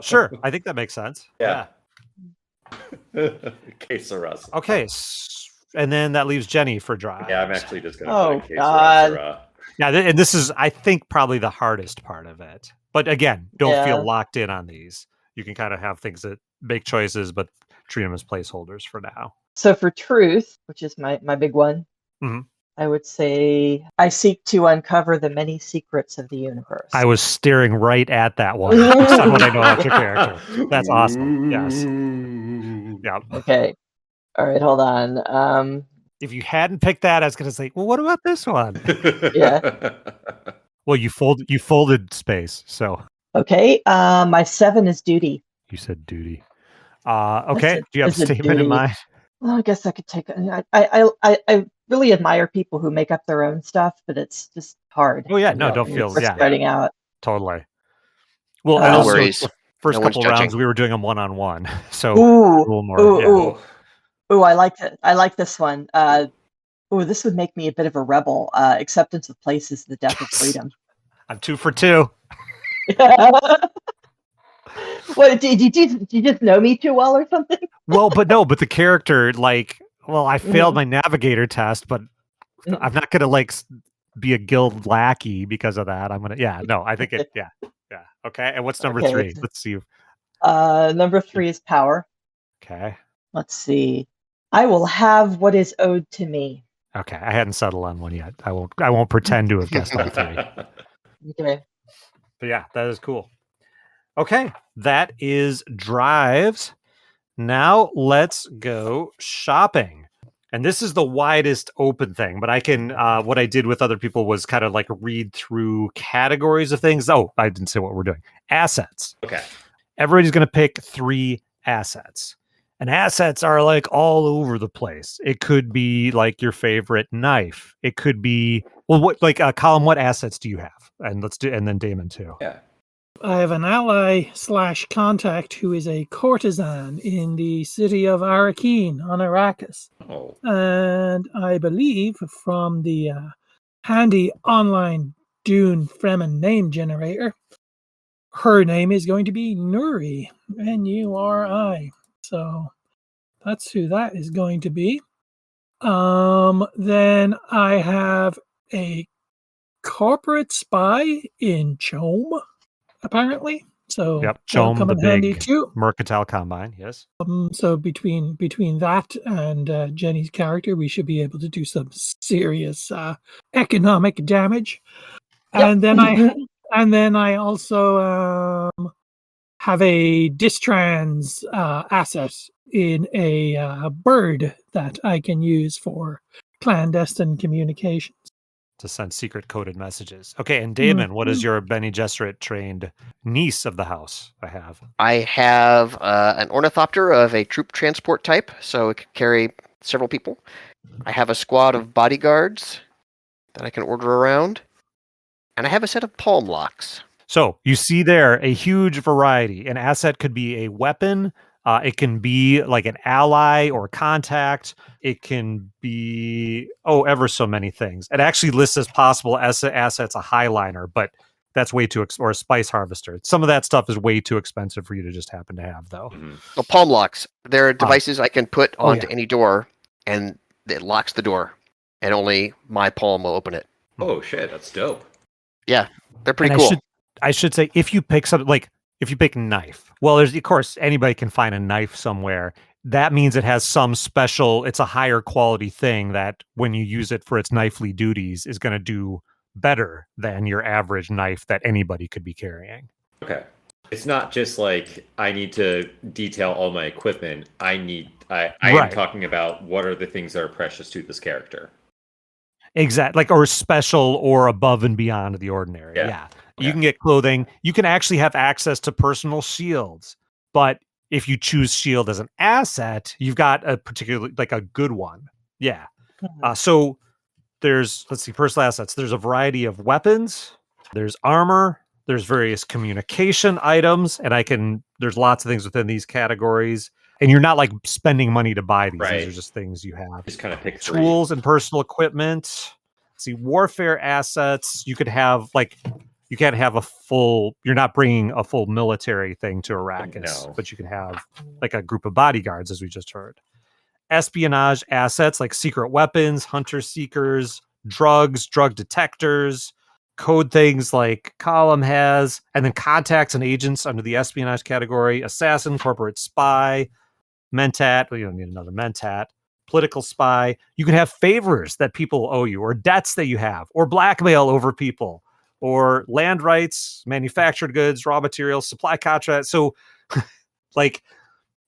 Sure, I think that makes sense. Yeah. Quesaras. Okay, and then that leaves Jenny for drive. Yeah, I'm actually just going to put a God. Yeah, and this is, I think, probably the hardest part of it. But again, don't feel locked in on these. You can kind of have things that make choices, but treat them as placeholders for now. So for truth, which is my big one, I would say I seek to uncover the many secrets of the universe. I was staring right at that one. Based on what I know about your character. That's awesome. Yes. Yeah. Okay. All right, hold on. If you hadn't picked that, I was going to say, well, what about this one? Yeah. Well, you folded space, so. Okay. My 7 is duty. You said duty. Okay. Do you have a statement in mind? Well, I guess I could take. I really admire people who make up their own stuff, but it's just hard. Oh yeah, no, don't feel spreading out. Totally. Well, no worries. First couple rounds we were doing them 1-on-1, so ooh, a little more. Ooh, I like it. I like this one. This would make me a bit of a rebel. Acceptance of place is the death of freedom. I'm 2 for 2. What did you just know me too well or something? Well, but the character, I failed my navigator test, but I'm not gonna be a guild lackey because of that. I'm gonna I think it okay. And what's number 3? Let's see. Number 3 is power. Okay. Let's see. I will have what is owed to me. Okay, I hadn't settled on one yet. I won't pretend to have guessed all 3. Okay. But yeah, that is cool. Okay, that is drives. Now let's go shopping. And this is the widest open thing, but I can, what I did with other people was kind of read through categories of things. Oh, I didn't say what we're doing. Assets. Okay. Everybody's going to pick 3 assets. And assets are all over the place. It could be your favorite knife. It could be, Colin, what assets do you have? And and then Damon too. Yeah. I have an ally / contact who is a courtesan in the city of Arrakis on Arrakis. Oh. And I believe from the handy online Dune Fremen name generator, her name is going to be Nuri, Nuri. So that's who that is going to be. Then I have a corporate spy in Chome, apparently. So yep, Chome, come the in handy big too. Mercantile Combine, yes. So between that and Jenny's character, we should be able to do some serious economic damage. Yep. And then I also have a distrans asset in a bird that I can use for clandestine communications. To send secret coded messages. Okay, and Damon, what is your Bene Gesserit trained niece of the house I have an ornithopter of a troop transport type, so it can carry several people. I have a squad of bodyguards that I can order around. And I have a set of palm locks. So you see there a huge variety. An asset could be a weapon. It can be an ally or contact. It can be, ever so many things. It actually lists as possible assets a heighliner, but that's way too, or a spice harvester. Some of that stuff is way too expensive for you to just happen to have, though. Mm-hmm. Well, palm locks, they're devices I can put onto any door, and it locks the door, and only my palm will open it. Oh, shit, that's dope. Yeah, they're pretty cool. I should say, if you pick something if you pick knife, well, there's, of course, anybody can find a knife somewhere. That means it has some special, it's a higher quality thing that when you use it for its knifely duties is going to do better than your average knife that anybody could be carrying. Okay. It's not just like I need to detail all my equipment. I am Right. talking about what are the things that are precious to this character. Exactly, like or special or above and beyond the ordinary. Yeah. You Yeah. can get clothing. You can actually have access to personal shields, but if you choose shield as an asset, you've got a particularly like a good one. Yeah. So there's personal assets. There's a variety of weapons. There's armor. There's various communication items, and there's lots of things within these categories. And you're not like spending money to buy these. Right. These are just things you have. Just kind of pick Tools and personal equipment. See, warfare assets. You could have you can't have you're not bringing a full military thing to Arrakis, No. but you can have like a group of bodyguards, as we just heard. Espionage assets like secret weapons, hunter seekers, drugs, drug detectors, code things like Column has, and then contacts and agents under the espionage category, assassin, corporate spy, mentat. Well, you don't need another mentat. Political spy. You can have favors that people owe you, or debts that you have, or blackmail over people, or land rights, manufactured goods, raw materials, supply contracts. So, like,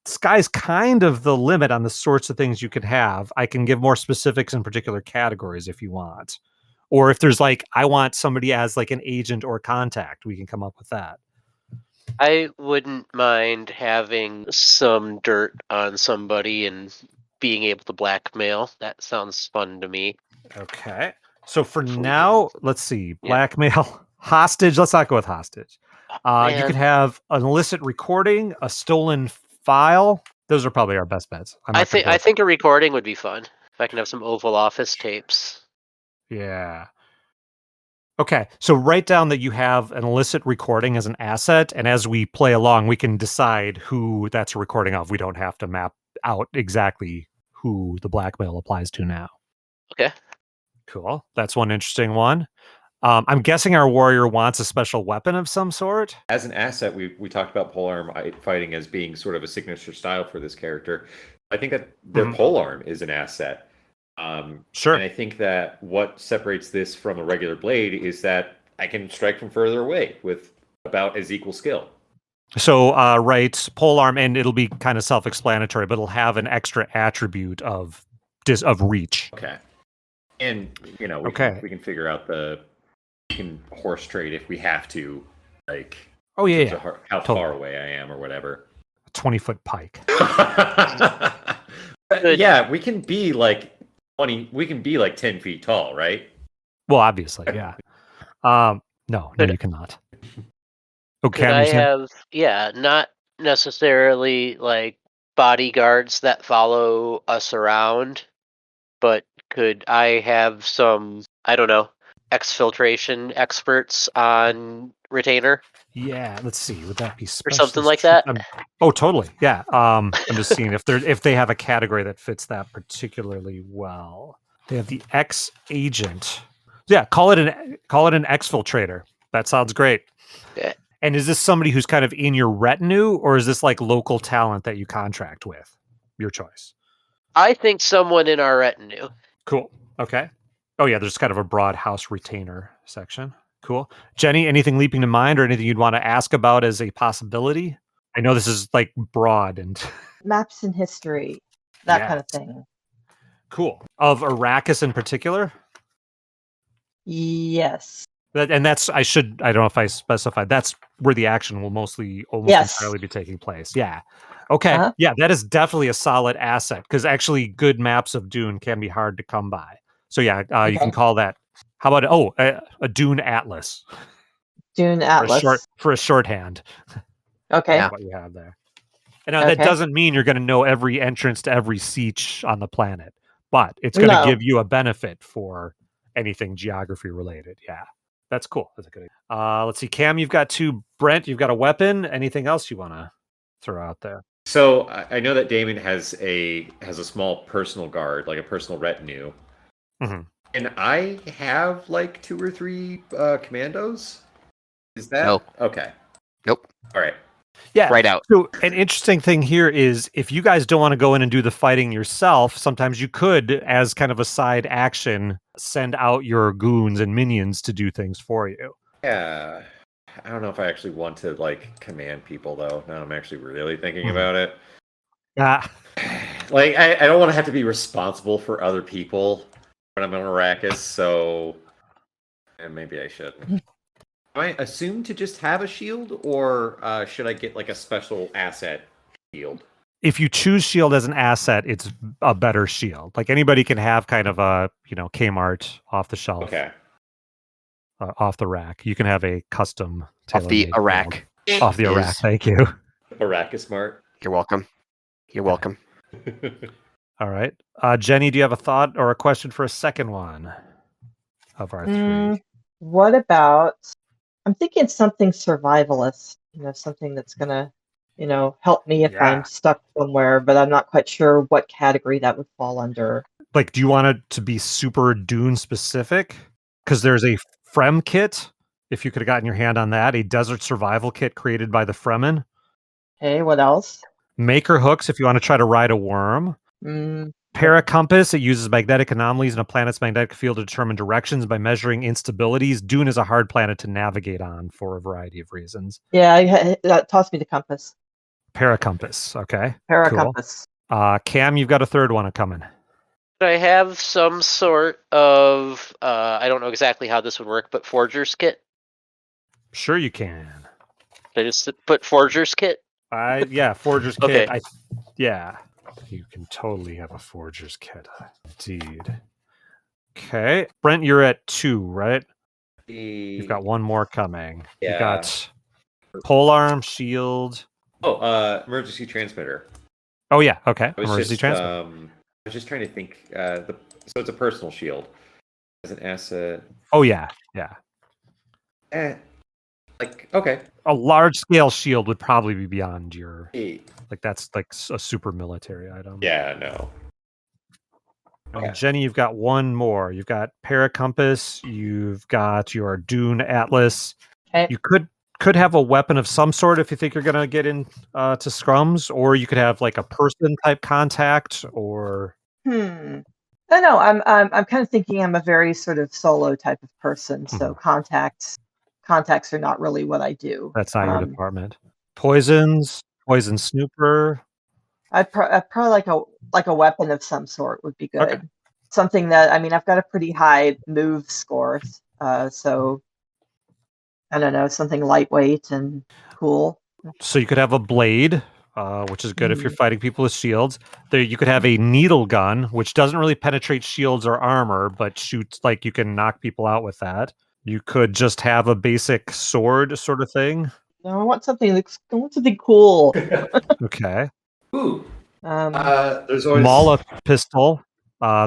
sky's kind of the limit on the sorts of things you could have. I can give more specifics in particular categories if you want. Or if there's like, I want somebody as like an agent or contact, we can come up with that. I wouldn't mind having some dirt on somebody and being able to blackmail. That sounds fun to me. Okay. So for now, let's see. Yeah. Blackmail, hostage. Let's not go with hostage. You could have an illicit recording, a stolen file. Those are probably our best bets. I think a recording would be fun. If I can have some Oval Office tapes. Yeah. Okay, so write down that you have an illicit recording as an asset, and as we play along, we can decide who that's a recording of. We don't have to map out exactly who the blackmail applies to now. Okay. Cool. That's one interesting one. I'm guessing our warrior wants a special weapon of some sort. As an asset, we talked about polearm fighting as being sort of a signature style for this character. I think that their polearm is an asset. Sure. And I think that what separates this from a regular blade is that I can strike from further away with about as equal skill. So, right, polearm, and it'll be kind of self-explanatory, but it'll have an extra attribute of reach. Okay. And, you know, we can figure out we can horse trade if we have to, like, how far away I am or whatever. 20-foot pike. Yeah, we can be like 20. We can be like 10 feet tall, right? Well, obviously, yeah. No, you cannot. Okay, I have not necessarily like bodyguards that follow us around, but could I have some, I don't know, exfiltration experts on retainer? Yeah, let's see. Would that be or something like that? Oh, totally. Yeah. I'm just seeing if they have a category that fits that particularly well. They have the X agent. Yeah, call it an exfiltrator. That sounds great. Yeah. And is this somebody who's kind of in your retinue, or is this like local talent that you contract with? Your choice. I think someone in our retinue. Cool. Okay. Oh yeah, there's kind of a broad house retainer section. Cool. Jenny, anything leaping to mind or anything you'd want to ask about as a possibility? I know this is like broad and maps and history, that kind of thing. Cool. Of Arrakis in particular? Yes. That's I don't know if I specified, that's where the action will almost entirely be taking place. Yeah. Okay. Uh-huh. Yeah, that is definitely a solid asset because actually good maps of Dune can be hard to come by. So yeah, you can call that. How about a Dune Atlas? Dune Atlas for a shorthand. Okay. What you have there. And that doesn't mean you're going to know every entrance to every siege on the planet, but it's going to give you a benefit for anything geography related. Yeah, that's cool. That's a good idea. Let's see, Cam, you've got 2. Brent, you've got a weapon. Anything else you want to throw out there? So I know that Damon has a small personal guard, like a personal retinue. Mm-hmm. And I have like 2 or 3 commandos. Is that okay? Nope. All right. Yeah. Right out. So an interesting thing here is if you guys don't want to go in and do the fighting yourself, sometimes you could, as kind of a side action, send out your goons and minions to do things for you. Yeah. I don't know if I actually want to like command people though. Now I'm actually really thinking about it. Ah, Like I don't want to have to be responsible for other people when I'm on Arrakis, so and maybe I shouldn't. Am I assumed to just have a shield, or should I get like a special asset shield? if you choose shield as an asset, it's a better shield. Like anybody can have kind of a, Kmart off the shelf, Okay. off the rack. You can have a custom Off the tailor-made Iraq. shield. Off the Iraq. is- Thank you. Arrakis smart. You're welcome. You're welcome. All right. Jenny, do you have a thought or a question for a second one of our three? What about? I'm thinking something survivalist. Something that's gonna, help me if Yeah. I'm stuck somewhere, but I'm not quite sure what category that would fall under. Like, do you want it to be super Dune specific? Because there's a Frem kit, if you could have gotten your hand on that, a desert survival kit created by the Fremen. Okay, what else? Maker hooks, if you want to try to ride a worm. Mm, Paracompass, it uses magnetic anomalies in a planet's magnetic field to determine directions by measuring instabilities. Dune is a hard planet to navigate on for a variety of reasons. yeah, toss me the compass. Paracompass, okay. Paracompass. Cool. Cam, you've got a third one coming. I have some sort of I don't know exactly how this would work, but forger's kit. Sure you can. Did I just put forger's kit? Forger's Okay. kit. Yeah. You can totally have a forger's kit. Indeed. Okay. Brent, you're at 2, right? You've got one more coming. Yeah. You've got polearm, shield. Emergency transmitter. Oh yeah, okay. I was Emergency just, transmitter. I was just trying to think. So it's a personal shield as an asset. Oh yeah. Okay. A large scale shield would probably be beyond your Hey. that's like a super military item. Yeah, no. Okay. Jenny, you've got one more. You've got Paracompass. You've got your Dune Atlas. Okay. You could have a weapon of some sort if you think you're gonna get in to scrums, or you could have like a person type contact, or I know. I'm kind of thinking I'm a very sort of solo type of person, so contacts are not really what I do. that's not your department. Poison snooper. I'd probably like a weapon of some sort would be good. Okay. Something that I've got a pretty high move score, so I don't know, something lightweight and cool. So you could have a blade, which is good if you're fighting people with shields. There, you could have a needle gun, which doesn't really penetrate shields or armor, but shoots like you can knock people out with that. You could just have a basic sword sort of thing. No, I want something cool. Okay. Ooh. There's always Mala pistol.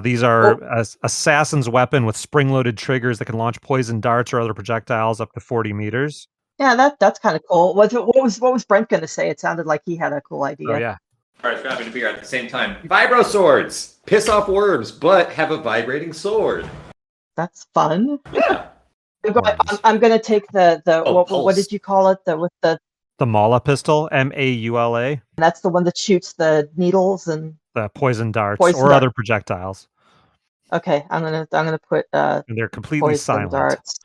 These are assassin's weapon with spring-loaded triggers that can launch poison darts or other projectiles up to 40 meters. Yeah, that's kind of cool. What was Brent going to say? It sounded like he had a cool idea. Oh yeah. All right, grabbing a beer at the same time. Vibro swords piss off worms, but have a vibrating sword. That's fun. Yeah. I'm going to take the what pulse. did you call it? The Mala pistol, Maula. That's the one that shoots the needles and The poison darts or other projectiles. Okay, I'm gonna put And they're completely poison silent. darts.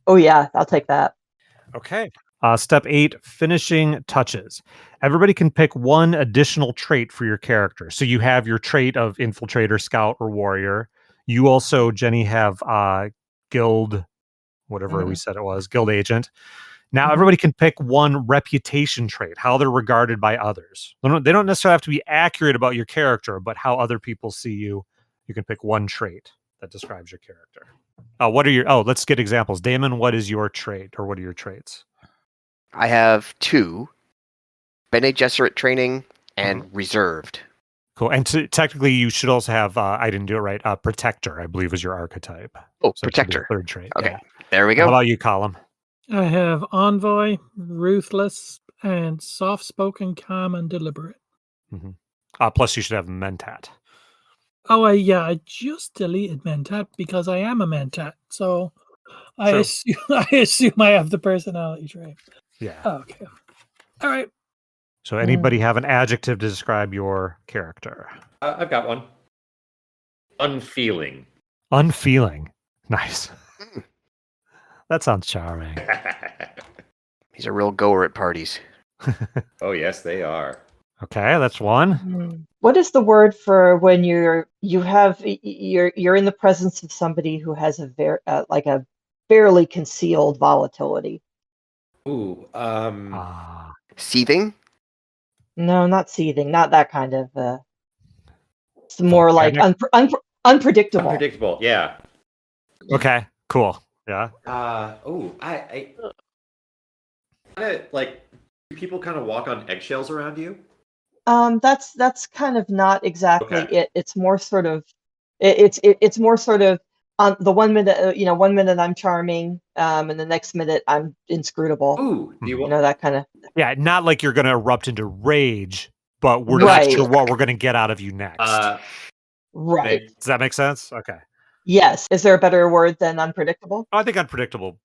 Oh yeah, I'll take that. Okay. Step 8, finishing touches. Everybody can pick one additional trait for your character. So you have your trait of infiltrator, scout, or warrior. You also, Jenny, have guild, whatever we said it was, guild agent. Now everybody can pick one reputation trait, how they're regarded by others. They don't necessarily have to be accurate about your character, but how other people see you. You can pick one trait that describes your character. Let's get examples. Damon, what is your trait, or what are your traits? I have 2. Bene Gesserit training and reserved. Cool. And technically, you should also have, I didn't do it right, protector, I believe is your archetype. Oh, So it should be protector. a third trait. Okay, Yeah. there we How go. about you, Colum? I have envoy, ruthless, and soft-spoken, calm, and deliberate. Plus, you should have mentat. Oh, I just deleted mentat because I am a mentat, so I assume I have the personality trait. Yeah. Okay. All right. So anybody have an adjective to describe your character? I've got one. Unfeeling. Unfeeling. Nice. That sounds charming. He's a real goer at parties. Oh yes, they are. Okay, that's one. What is the word for when you're in the presence of somebody who has a a fairly concealed volatility? Ooh, Seething? No, not seething, not that kind of. It's more like unpredictable. unpredictable. Yeah. Okay, cool. Yeah. I kind of like. Do people kind of walk on eggshells around you? That's kind of not exactly Okay. it. It's more sort of it's more sort of on the 1 minute, 1 minute I'm charming, and the next minute I'm inscrutable. Ooh, do you You want? know, that kind of. Yeah, not like you're going to erupt into rage, but we're not Right. sure what we're going to get out of you next. Right. Does that make sense? Okay. Yes. Is there a better word than unpredictable? I think unpredictable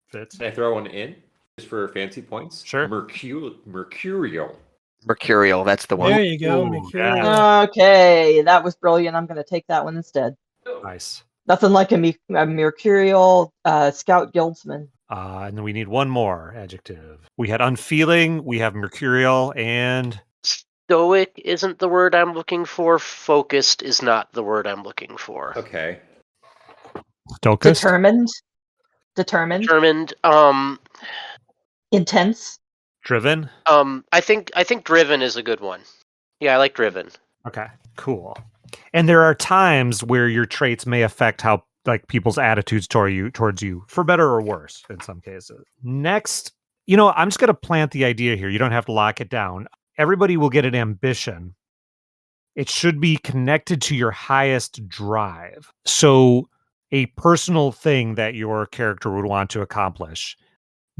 fits. Can I throw one in just for fancy points? Sure. Mercurial. Mercurial, that's the one. There you go. Ooh, Mercurial. yeah. Okay, that was brilliant. I'm going to take that one instead. Nice. Nothing like a mercurial scout guildsman. And then we need one more adjective. We had unfeeling, we have mercurial, and Stoic isn't the word I'm looking for. Focused is not the word I'm looking for. Okay. stokist. Determined. Intense. Driven. I think driven is a good one. Yeah, I like driven. Okay, cool. And there are times where your traits may affect how people's attitudes towards you, for better or worse in some cases. Next, I'm just going to plant the idea here. You don't have to lock it down. Everybody will get an ambition. It should be connected to your highest drive. So a personal thing that your character would want to accomplish.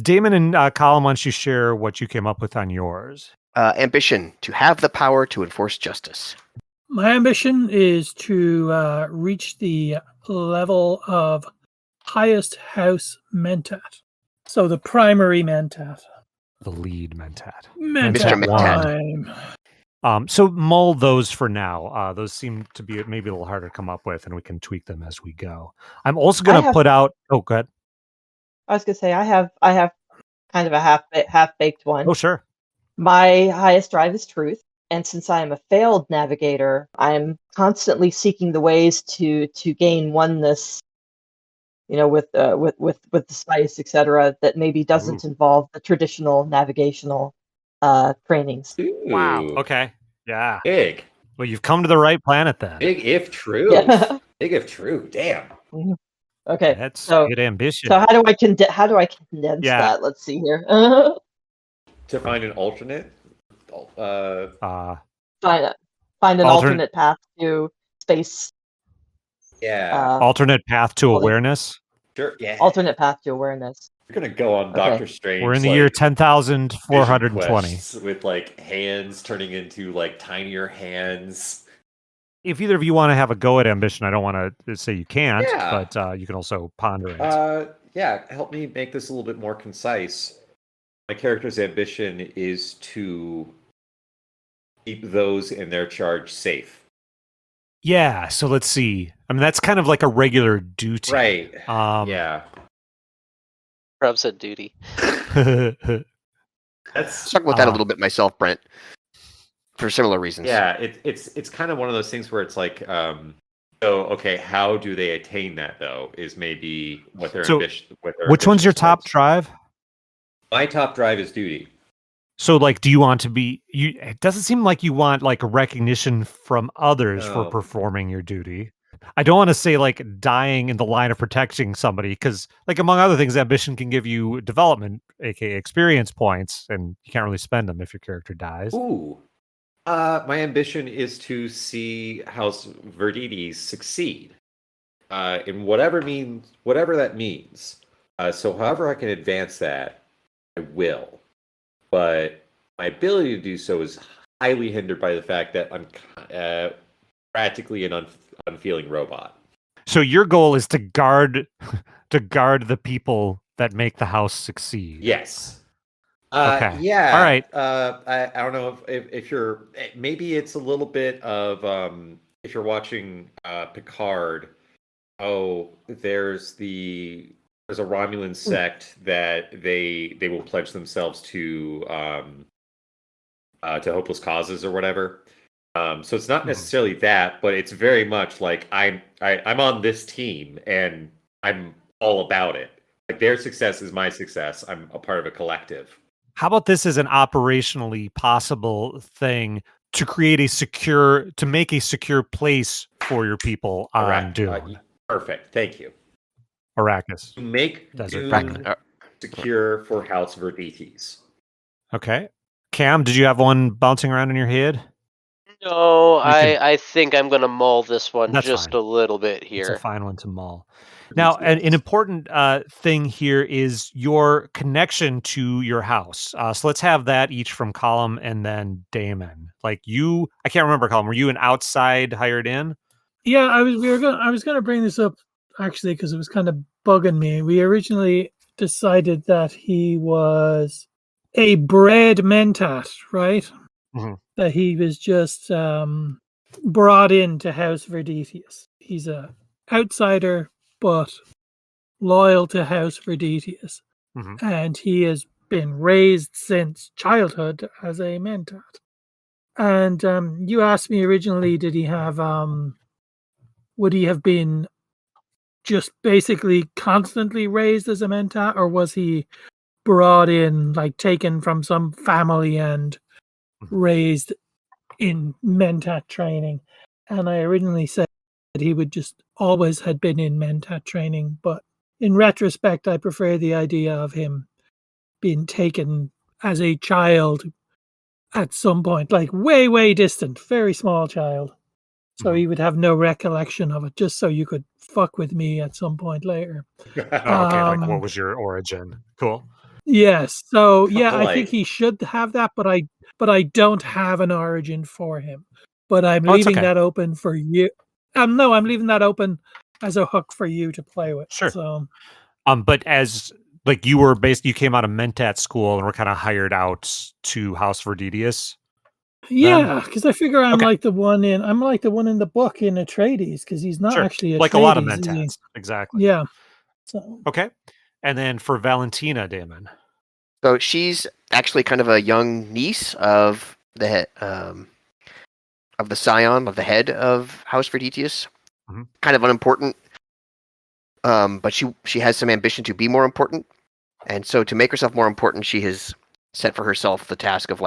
Damon and Colin, why don't you share what you came up with on yours? Ambition, to have the power to enforce justice. My ambition is to reach the level of highest house mentat. So the primary mentat. The lead mentat. Mentat Mr. prime. So mull those for now. Those seem to be maybe a little harder to come up with, and we can tweak them as we go. I'm also going to put out. Oh, go ahead. I was going to say I have kind of a half-baked one. Oh, sure. My highest drive is truth, and since I am a failed navigator, I'm constantly seeking the ways to gain oneness, with the spice, etc. That maybe doesn't involve the traditional navigational trainings. Ooh, Wow. Okay. Yeah. Big. Well, you've come to the right planet then. Big if true. Yeah. Big if true. Damn. Okay. That's so good ambition. So how do I condense that? Let's see here. To find an alternate. Find an alternate path to space. Yeah. Alternate path to awareness. Sure. Yeah. Alternate path to awareness. You're gonna go on Doctor Strange. We're in the year 10,420. With hands turning into tinier hands. If either of you want to have a go at ambition, I don't want to say you can't, Yeah. but you can also ponder it. Yeah, help me make this a little bit more concise. My character's ambition is to keep those in their charge safe. Yeah, so let's see. I mean, that's kind of like a regular duty. Right. Yeah. Rob said duty. Stuck with that a little bit myself, Brent, for similar reasons. Yeah, it's kind of one of those things where it's like, okay, how do they attain that though? Is maybe what their ambition. Which one's your top drive? My top drive is duty. So, do you want to be? It doesn't seem like you want recognition from others for performing your duty. I don't want to say dying in the line of protecting somebody because, among other things, ambition can give you development, aka experience points, and you can't really spend them if your character dies. Ooh. My ambition is to see House Verditi succeed, in whatever that means. So, however I can advance that, I will. But my ability to do so is highly hindered by the fact that I'm practically an unfeeling robot. So your goal is to guard the people that make the house succeed. Yes. Okay. Yeah. All right. I don't know if you're, maybe it's a little bit of if you're watching Picard. Oh, there's the there's a Romulan sect that they will pledge themselves to hopeless causes or whatever. So it's not necessarily that, but it's very much like I'm on this team and I'm all about it. Like their success is my success. I'm a part of a collective. How about this as an operationally possible thing to create to make a secure place for your people on Dune? Perfect. Thank you. Arrakis. To make Dune secure for House Verdites. Okay. Cam, did you have one bouncing around in your head? No, I think I'm going to mull this one just fine. a little bit here. It's a fine one to mull. Now, an important thing here is your connection to your house. So let's have that each from Column and then Damon. Like you, I can't remember, Column. Were you an outside hired in? Yeah, I was gonna bring this up actually because it was kind of bugging me. We originally decided that he was a bred mentat, right? Mm-hmm. That he was just brought into House Verditius. He's a outsider, but loyal to House Verditius. Mm-hmm. And he has been raised since childhood as a mentat. And you asked me originally, did he have would he have been just basically constantly raised as a mentat, or was he brought in, like taken from some family and raised in mentat training? And I originally said that he would just always had been in mentat training, but in retrospect, I prefer the idea of him being taken as a child at some point, like way, way distant, very small child. So he would have no recollection of it, just so you could fuck with me at some point later. Okay, like what was your origin? Cool. Yes. So yeah, Like- I think he should have that, but I don't have an origin for him. But I'm leaving that open for you. No, I'm leaving that open as a hook for you to play with. Sure. So but as like you were you came out of mentat school and were kind of hired out to House Verditius. yeah, because I figure I'm like the one in the book in Atreides, because he's not actually Atreides, like a lot of mentats. Exactly. Yeah. So okay. And then for Valentina, Damon. So she's actually kind of a young niece of the head, of the scion of the head of House Verditius. Mm-hmm. Kind of unimportant, but she has some ambition to be more important, and so to make herself more important, she has set for herself the task of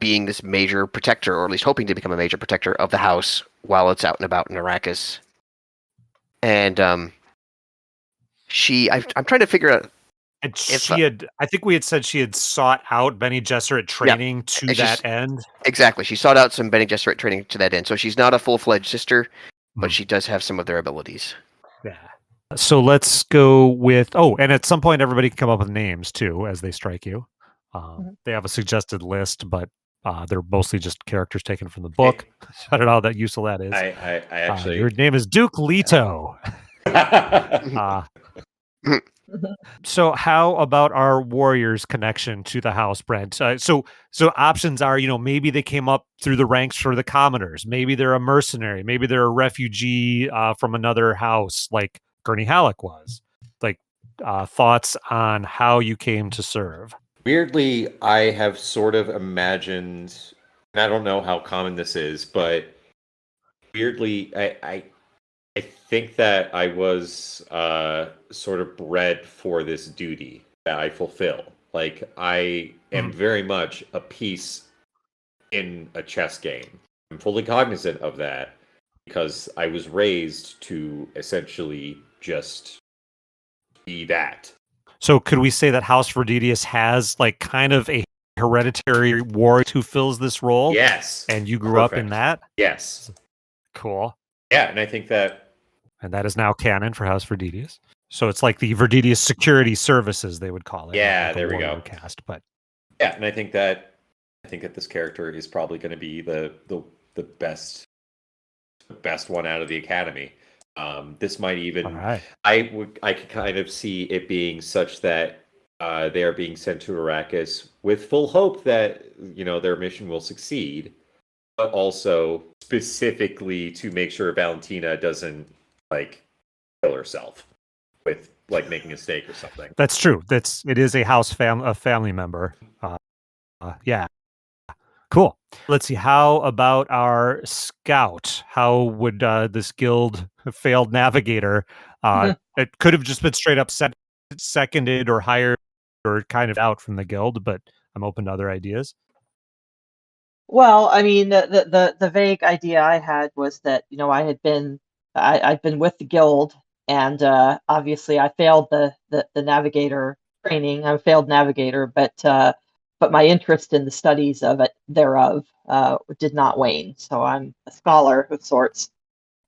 being this major protector, or at least hoping to become a major protector of the house while it's out and about in Arrakis. And I'm trying to figure out. And I think we had said she had sought out Bene Gesserit training to that end. Exactly. She sought out some Bene Gesserit training to that end. So she's not a full-fledged sister, but she does have some of their abilities. Yeah. So let's go with, and at some point everybody can come up with names too as they strike you. They have a suggested list, but they're mostly just characters taken from the book. I don't know how that useful that is. I actually... your name is Duke Leto. So how about our warriors' connection to the house, Brent? So options are, maybe they came up through the ranks for the commoners. Maybe they're a mercenary. Maybe they're a refugee from another house, like Gurney Halleck was. Like thoughts on how you came to serve. Weirdly, I have sort of imagined, and I don't know how common this is, but weirdly, I think that I was sort of bred for this duty that I fulfill. Like, I am very much a piece in a chess game. I'm fully cognizant of that because I was raised to essentially just be that. So could we say that House Verditius has like kind of a hereditary warrior who fills this role? Yes. And you grew up in that? Yes. Cool. Yeah, and I think that... And that is now canon for House Verditius. So it's like the Verditius Security Services, they would call it. Yeah, like there we go. Cast, but yeah, and I think that this character is probably going to be the best one out of the academy. This might even... right. I could kind of see it being such that they are being sent to Arrakis with full hope that their mission will succeed, but also specifically to make sure Valentina doesn't kill herself. with like making a steak or something. That's true. It is a family member. Yeah. Cool. Let's see. How about our scout? How would this guild failed navigator? It could have just been straight up seconded or hired or kind of out from the guild, but I'm open to other ideas. Well, I mean, the vague idea I had was that I'd been with the guild, and obviously I failed the navigator training. I'm a failed navigator, but my interest in the studies of it thereof did not wane. So I'm a scholar of sorts,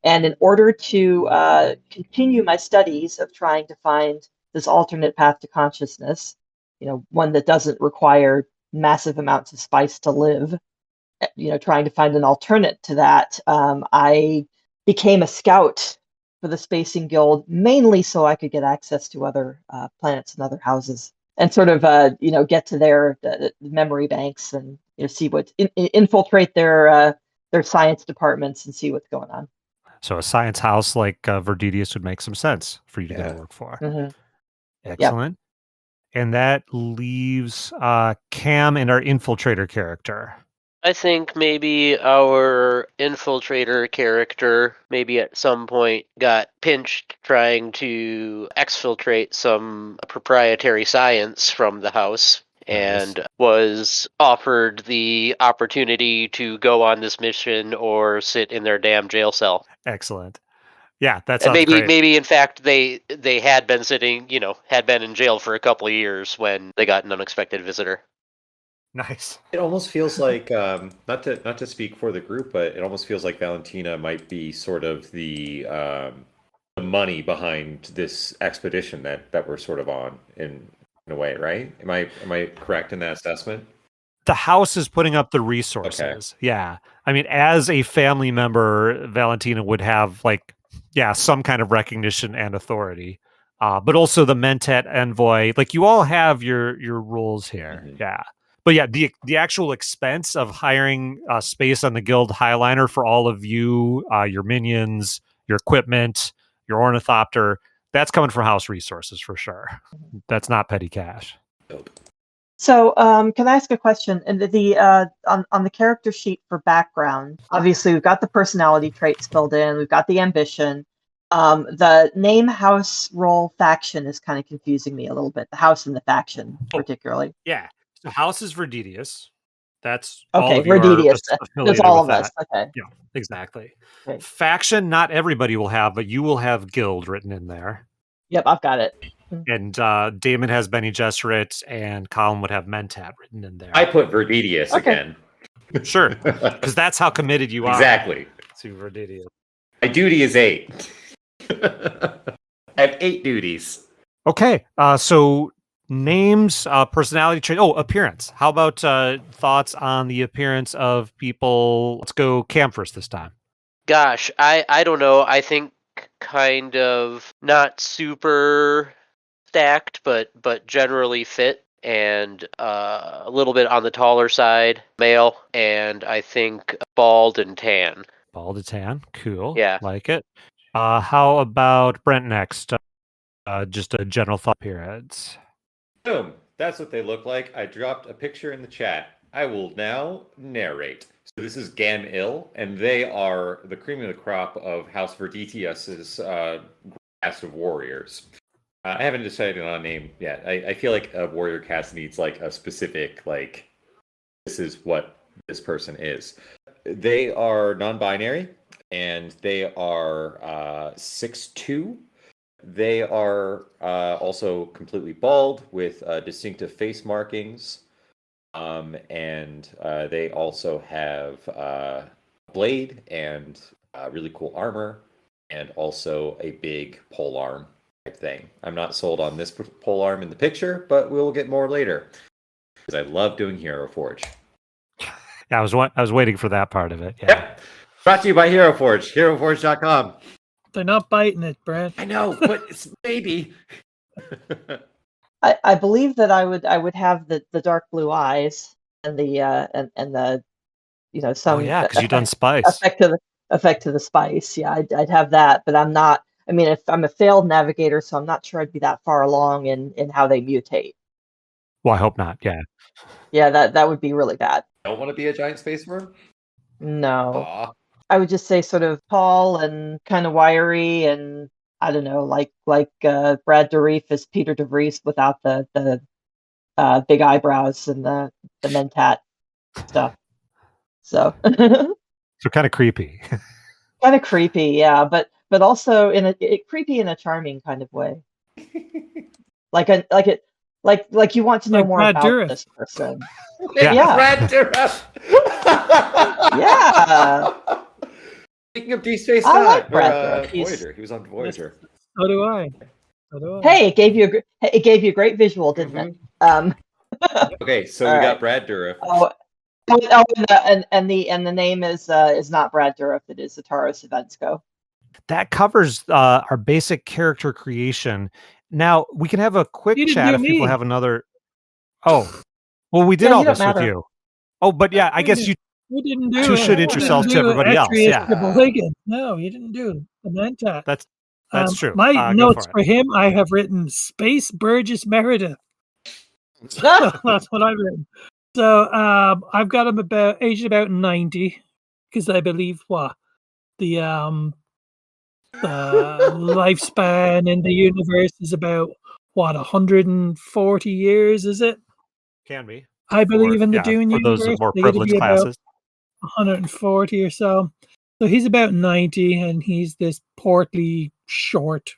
and in order to continue my studies of trying to find this alternate path to consciousness, one that doesn't require massive amounts of spice to live. Trying to find an alternate to that, I became a scout for the Spacing Guild, mainly so I could get access to other planets and other houses, and sort of, get to their memory banks and see what infiltrate their science departments and see what's going on. So a science house like Verdidius would make some sense for you to go to work for. Mm-hmm. Excellent. Yep. And that leaves Cam and our infiltrator character. I think maybe our infiltrator character maybe at some point got pinched trying to exfiltrate some proprietary science from the house and was offered the opportunity to go on this mission or sit in their damn jail cell. Excellent. Yeah, that sounds great. Maybe in fact they had been had been in jail for a couple of years when they got an unexpected visitor. Nice. It almost feels like not to speak for the group, but it almost feels like Valentina might be sort of the money behind this expedition that we're sort of on in a way, right? Am I correct in that assessment? The house is putting up the resources. Okay. Yeah. I mean, as a family member, Valentina would have some kind of recognition and authority. But also the Mentat envoy, you all have your roles here. Mm-hmm. Yeah. But yeah, the actual expense of hiring space on the guild heighliner for all of you, your minions, your equipment, your ornithopter, that's coming from house resources for sure. That's not petty cash. So, can I ask a question? And on the character sheet for background, obviously we've got the personality traits filled in, we've got the ambition. The name, house, role, faction is kind of confusing me a little bit. The house and the faction, particularly. Yeah. The house is Verdidius. That's okay. All of you Verdidius. That's all of that. us. Okay. Yeah, exactly. Okay. Faction, not everybody will have, but you will have guild written in there. Yep, I've got it. And Damon has Bene Gesserit, and Colin would have Mentat written in there. I put Verdidius again. Sure, because that's how committed you are. Exactly. To Verdidius. My duty is 8. I have 8 duties. Okay, so names, personality trait. Oh, appearance. How about thoughts on the appearance of people? Let's go Cam first this time. Gosh, I don't know. I think kind of not super stacked, but generally fit and a little bit on the taller side, male, and I think bald and tan. Bald and tan, cool. Yeah, like it. How about Brent next? Just a general thought appearance. Boom. That's what they look like. I dropped a picture in the chat. I will now narrate. So this is Gan-Il, and they are the cream of the crop of House Verdidius's cast of warriors. I haven't decided on a name yet. I feel like a warrior cast needs a specific, this is what this person is. They are non-binary, and they are 6'2". They are also completely bald with distinctive face markings. And they also have a blade and really cool armor, and also a big polearm type thing. I'm not sold on this polearm in the picture, but we'll get more later, because I love doing Hero Forge. Yeah, I was waiting for that part of it. Yeah. Yep. Brought to you by Hero Forge, heroforge.com. They're not biting it, Brent. I know, but it's maybe. I believe that I would have the dark blue eyes and the and the some because you've done spice effect to the spice. Yeah, I'd have that, but I'm not I mean, if I'm a failed navigator, so I'm not sure I'd be that far along in how they mutate. Well, I hope not. Yeah. Yeah, that would be really bad. Don't want to be a giant space worm? No. Aw. I would just say sort of tall and kind of wiry, and I don't know, like Brad Dourif is Peter DeVries without the big eyebrows and the mentat stuff. So So kind of creepy. kind of creepy, yeah, but also creepy in a charming kind of way. Like you want to know Like more Brad about Dourif. this person. Yeah. Brad Dourif. Yeah. Speaking of Deep Space I Nine, like or, Brad Dourif. Voyager. He was on Voyager. So do I. Hey, it gave you a great visual, didn't it? Okay, so All we right. got Brad Dourif. And the name is not Brad Dourif. It is Ataro Savensko. That covers our basic character creation. Now we can have a quick You didn't chat do if people me. have another. Oh, well, we did Yeah, all you don't this with matter. you. Oh, but yeah, I guess you You didn't do two it. should You introduce didn't yourselves to do everybody else. Atreus Yeah, Triboligan. No, you didn't do the Mentat. that's true. My Go notes for it. for him, I have written Space Burgess Meredith. That's what I've written. So I've got him aged about 90, because I believe the lifespan in the universe is about 140 years, is it? Can be. I believe in the Dune for those universe. more They gotta privileged be about classes. 140 or so. So he's about 90, and he's this portly, short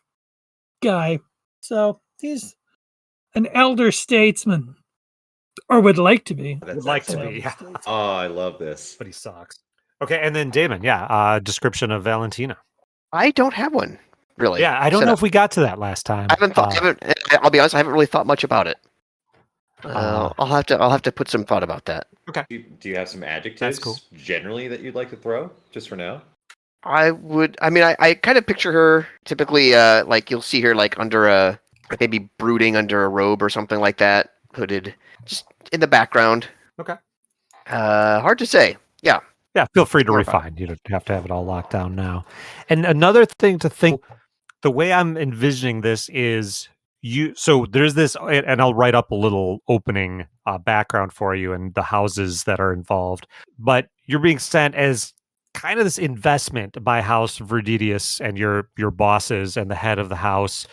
guy. So he's an elder statesman, or would like to be. That's Would like to excellent. be, yeah. Statesman. Oh, I love this. But he sucks. Okay, and then Damon, description of Valentina. I don't have one really. Yeah, I don't set know up. if we got to that last time. I haven't thought. I'll be honest. I haven't really thought much about it. I'll have to put some thought about that. Do you have some adjectives cool. generally that you'd like to throw just for now? I would. I mean, I kind of picture her typically like you'll see her like under a maybe brooding under a robe or something like that, hooded, just in the background. Okay. Hard to say. Yeah. Yeah, feel free to More refine. You don't have to have it all locked down now. And another thing to think, the way I'm envisioning this is so there's this, and I'll write up a little opening background for you and the houses that are involved. But you're being sent as kind of this investment by House Verdidius and your bosses and the head of the house,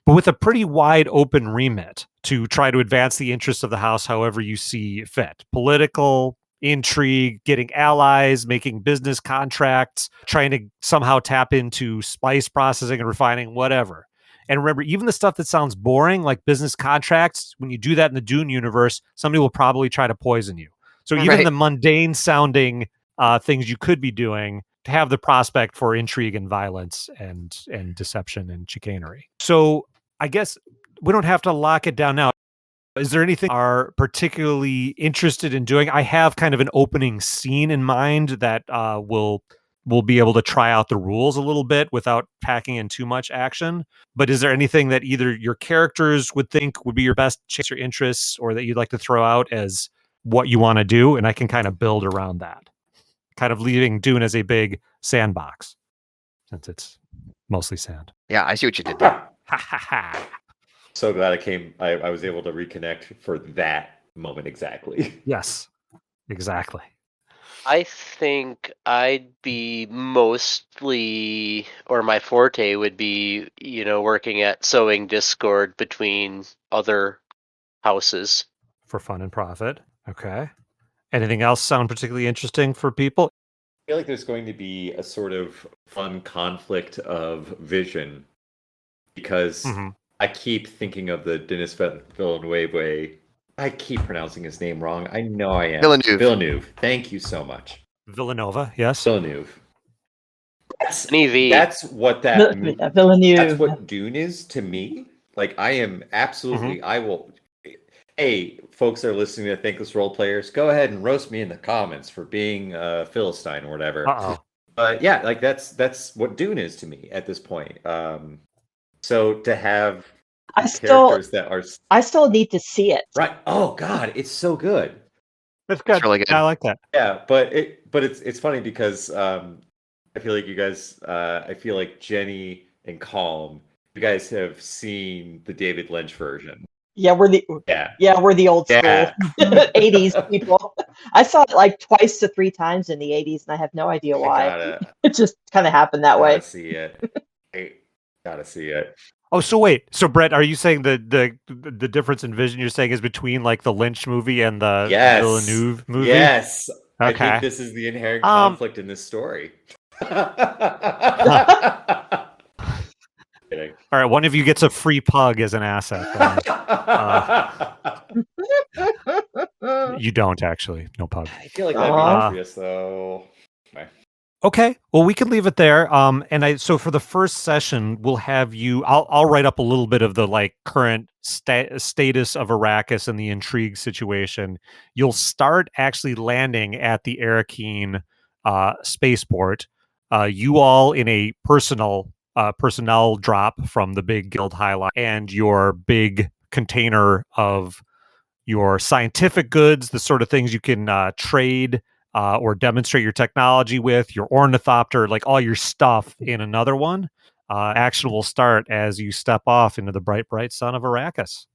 but with a pretty wide open remit to try to advance the interests of the house however you see fit. Political, intrigue, getting allies, making business contracts, trying to somehow tap into spice processing and refining, whatever. And remember, even the stuff that sounds boring, like business contracts, when you do that in the Dune universe, somebody will probably try to poison you. So even the mundane sounding things you could be doing to have the prospect for intrigue and violence and deception and chicanery. So I guess we don't have to lock it down now. Is there anything you are particularly interested in doing? I have kind of an opening scene in mind that will be able to try out the rules a little bit without packing in too much action. But is there anything that either your characters would think would be your best chase your interests, or that you'd like to throw out as what you want to do? And I can kind of build around that, kind of leaving Dune as a big sandbox, since it's mostly sand. Yeah, I see what you did there. Ha ha ha. So glad I was able to reconnect for that moment exactly. Yes, exactly. I think I'd be mostly, or my forte would be, working at sowing discord between other houses. For fun and profit. Okay. Anything else sound particularly interesting for people? I feel like there's going to be a sort of fun conflict of vision because I keep thinking of the Denis Villeneuve. I keep pronouncing his name wrong. I know I am. Villeneuve. Thank you so much. Villanova, yes. Villeneuve. That's what that Villeneuve. That's what Dune is to me. Like I am absolutely. I will. Hey, folks that are listening to Thankless Role Players, go ahead and roast me in the comments for being a Philistine or whatever. But yeah, like that's what Dune is to me at this point. So to have characters that are, I still need to see it. Right. Oh God, it's so good. That's good. It's really good. I like that. Yeah, but it's funny because I feel like you guys. I feel like Jenny and calm, you guys have seen the David Lynch version. Yeah, we're the old school Yeah. 80s people. I saw it like twice to 3 times in the 80s, and I have no idea why. It just kind of happened that way. Gotta see it. I gotta see it. Oh, so wait. So Brett, are you saying the difference in vision you're saying is between like the Lynch movie and the Villeneuve movie? Yes. Okay. I think this is the inherent conflict in this story. Kidding. All right, one of you gets a free pug as an asset. You don't actually. No pug. I feel like that'd be obvious, though. Okay, well, we can leave it there. So for the first session, we'll have you. I'll write up a little bit of the like current status of Arrakis and the intrigue situation. You'll start actually landing at the Arrakis spaceport. You all in a personnel drop from the big guild highlight and your big container of your scientific goods, the sort of things you can trade or demonstrate your technology with, your ornithopter, like all your stuff in another one. Action will start as you step off into the bright, bright sun of Arrakis.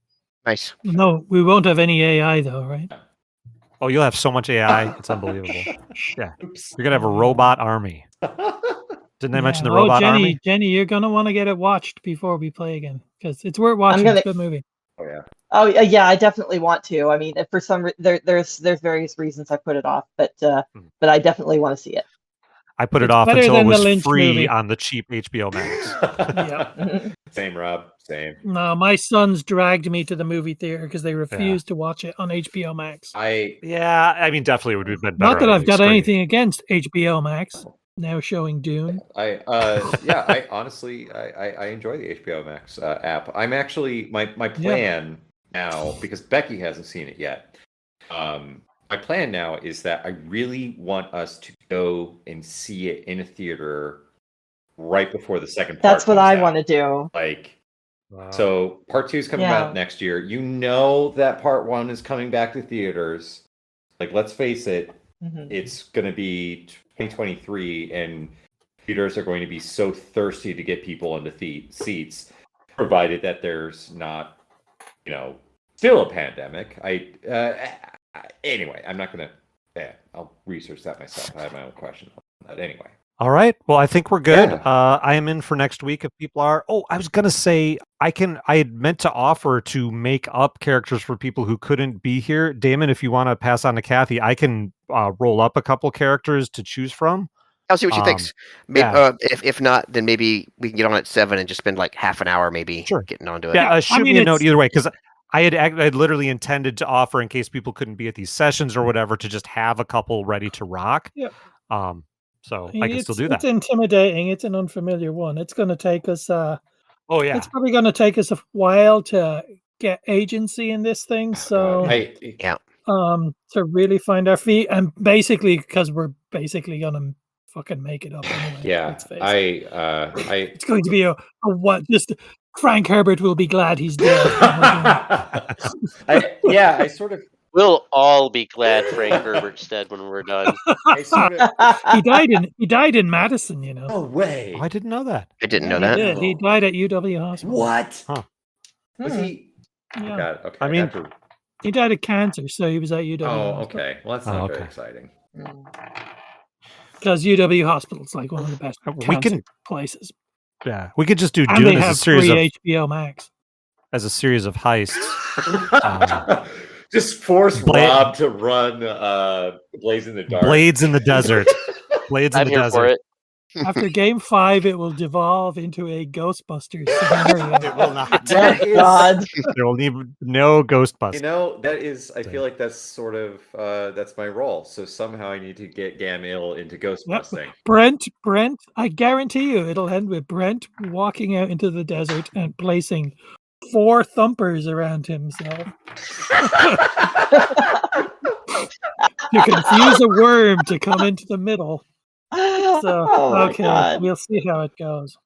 Nice. No, we won't have any AI though, right? Oh, you'll have so much AI. It's unbelievable. Yeah. You're going to have a robot army. Didn't I mention the robot army? Jenny, you're going to want to get it watched before we play again because it's worth watching. It's a good movie. Oh, yeah. Oh yeah, I definitely want to. I mean, if for some there's various reasons I put it off, but I definitely want to see it. I put it off until it was free on the cheap HBO Max. Yeah. Same, Rob. Same. No, my sons dragged me to the movie theater because they refused to watch it on HBO Max. I mean, definitely would have been better. Not that I've got anything against HBO Max. Now showing Dune. I honestly enjoy the HBO Max app. I'm actually my plan now, because Becky hasn't seen it yet. My plan now is that I really want us to go and see it in a theater right before the second part. That's what I want to do. So part 2 is coming out next year. You know that part 1 is coming back to theaters. Like, let's face it, it's going to be 2023, and theaters are going to be so thirsty to get people into seats, provided that there's not, still a pandemic. Anyway, I'm not going to. I'll research that myself. I have my own question on that anyway. All right. Well, I think we're good. Yeah. I am in for next week if people are. Oh, I was going to say I had meant to offer to make up characters for people who couldn't be here. Damon, if you want to pass on to Kathy, I can roll up a couple characters to choose from. I'll see what she thinks. Maybe, if not, then maybe we can get on at 7 and just spend like half an hour getting onto it. Yeah, shoot me a note either way, because I had literally intended to offer, in case people couldn't be at these sessions or whatever, to just have a couple ready to rock. Yeah. So I can still do that. It's intimidating. It's an unfamiliar one. It's going to take us. It's probably going to take us a while to get agency in this thing. So to really find our feet, and basically because we're basically going to fucking make it up anyway. Yeah, it's going to be a what? Just Frank Herbert will be glad he's dead. I sort of. We'll all be glad Frank Herbert's dead when we're done. He died in Madison, No way. Oh, I didn't know that. I didn't know that. He died at UW Hospital. What? Huh. Was he? Yeah. Oh, God. Okay. I mean, he died of cancer, so he was at UW. Oh, Hospital. okay. Well, that's not very exciting. Because UW Hospital is like one of the best places. Yeah, we could just do and Dune they as have a series of HBO Max. As a series of heists. Just force Rob to run Blades in the Dark. Blades in the Desert. Blades in the Desert. For it. After Game 5, it will devolve into a Ghostbusters scenario. It will not. God. There will be no Ghostbusters. That is. I feel like that's sort of that's my role. So somehow I need to get Gamil into Ghostbusting. Yep. Brent, I guarantee you, it'll end with Brent walking out into the desert and placing 4 thumpers around himself to confuse a worm to come into the middle. So, okay, we'll see how it goes.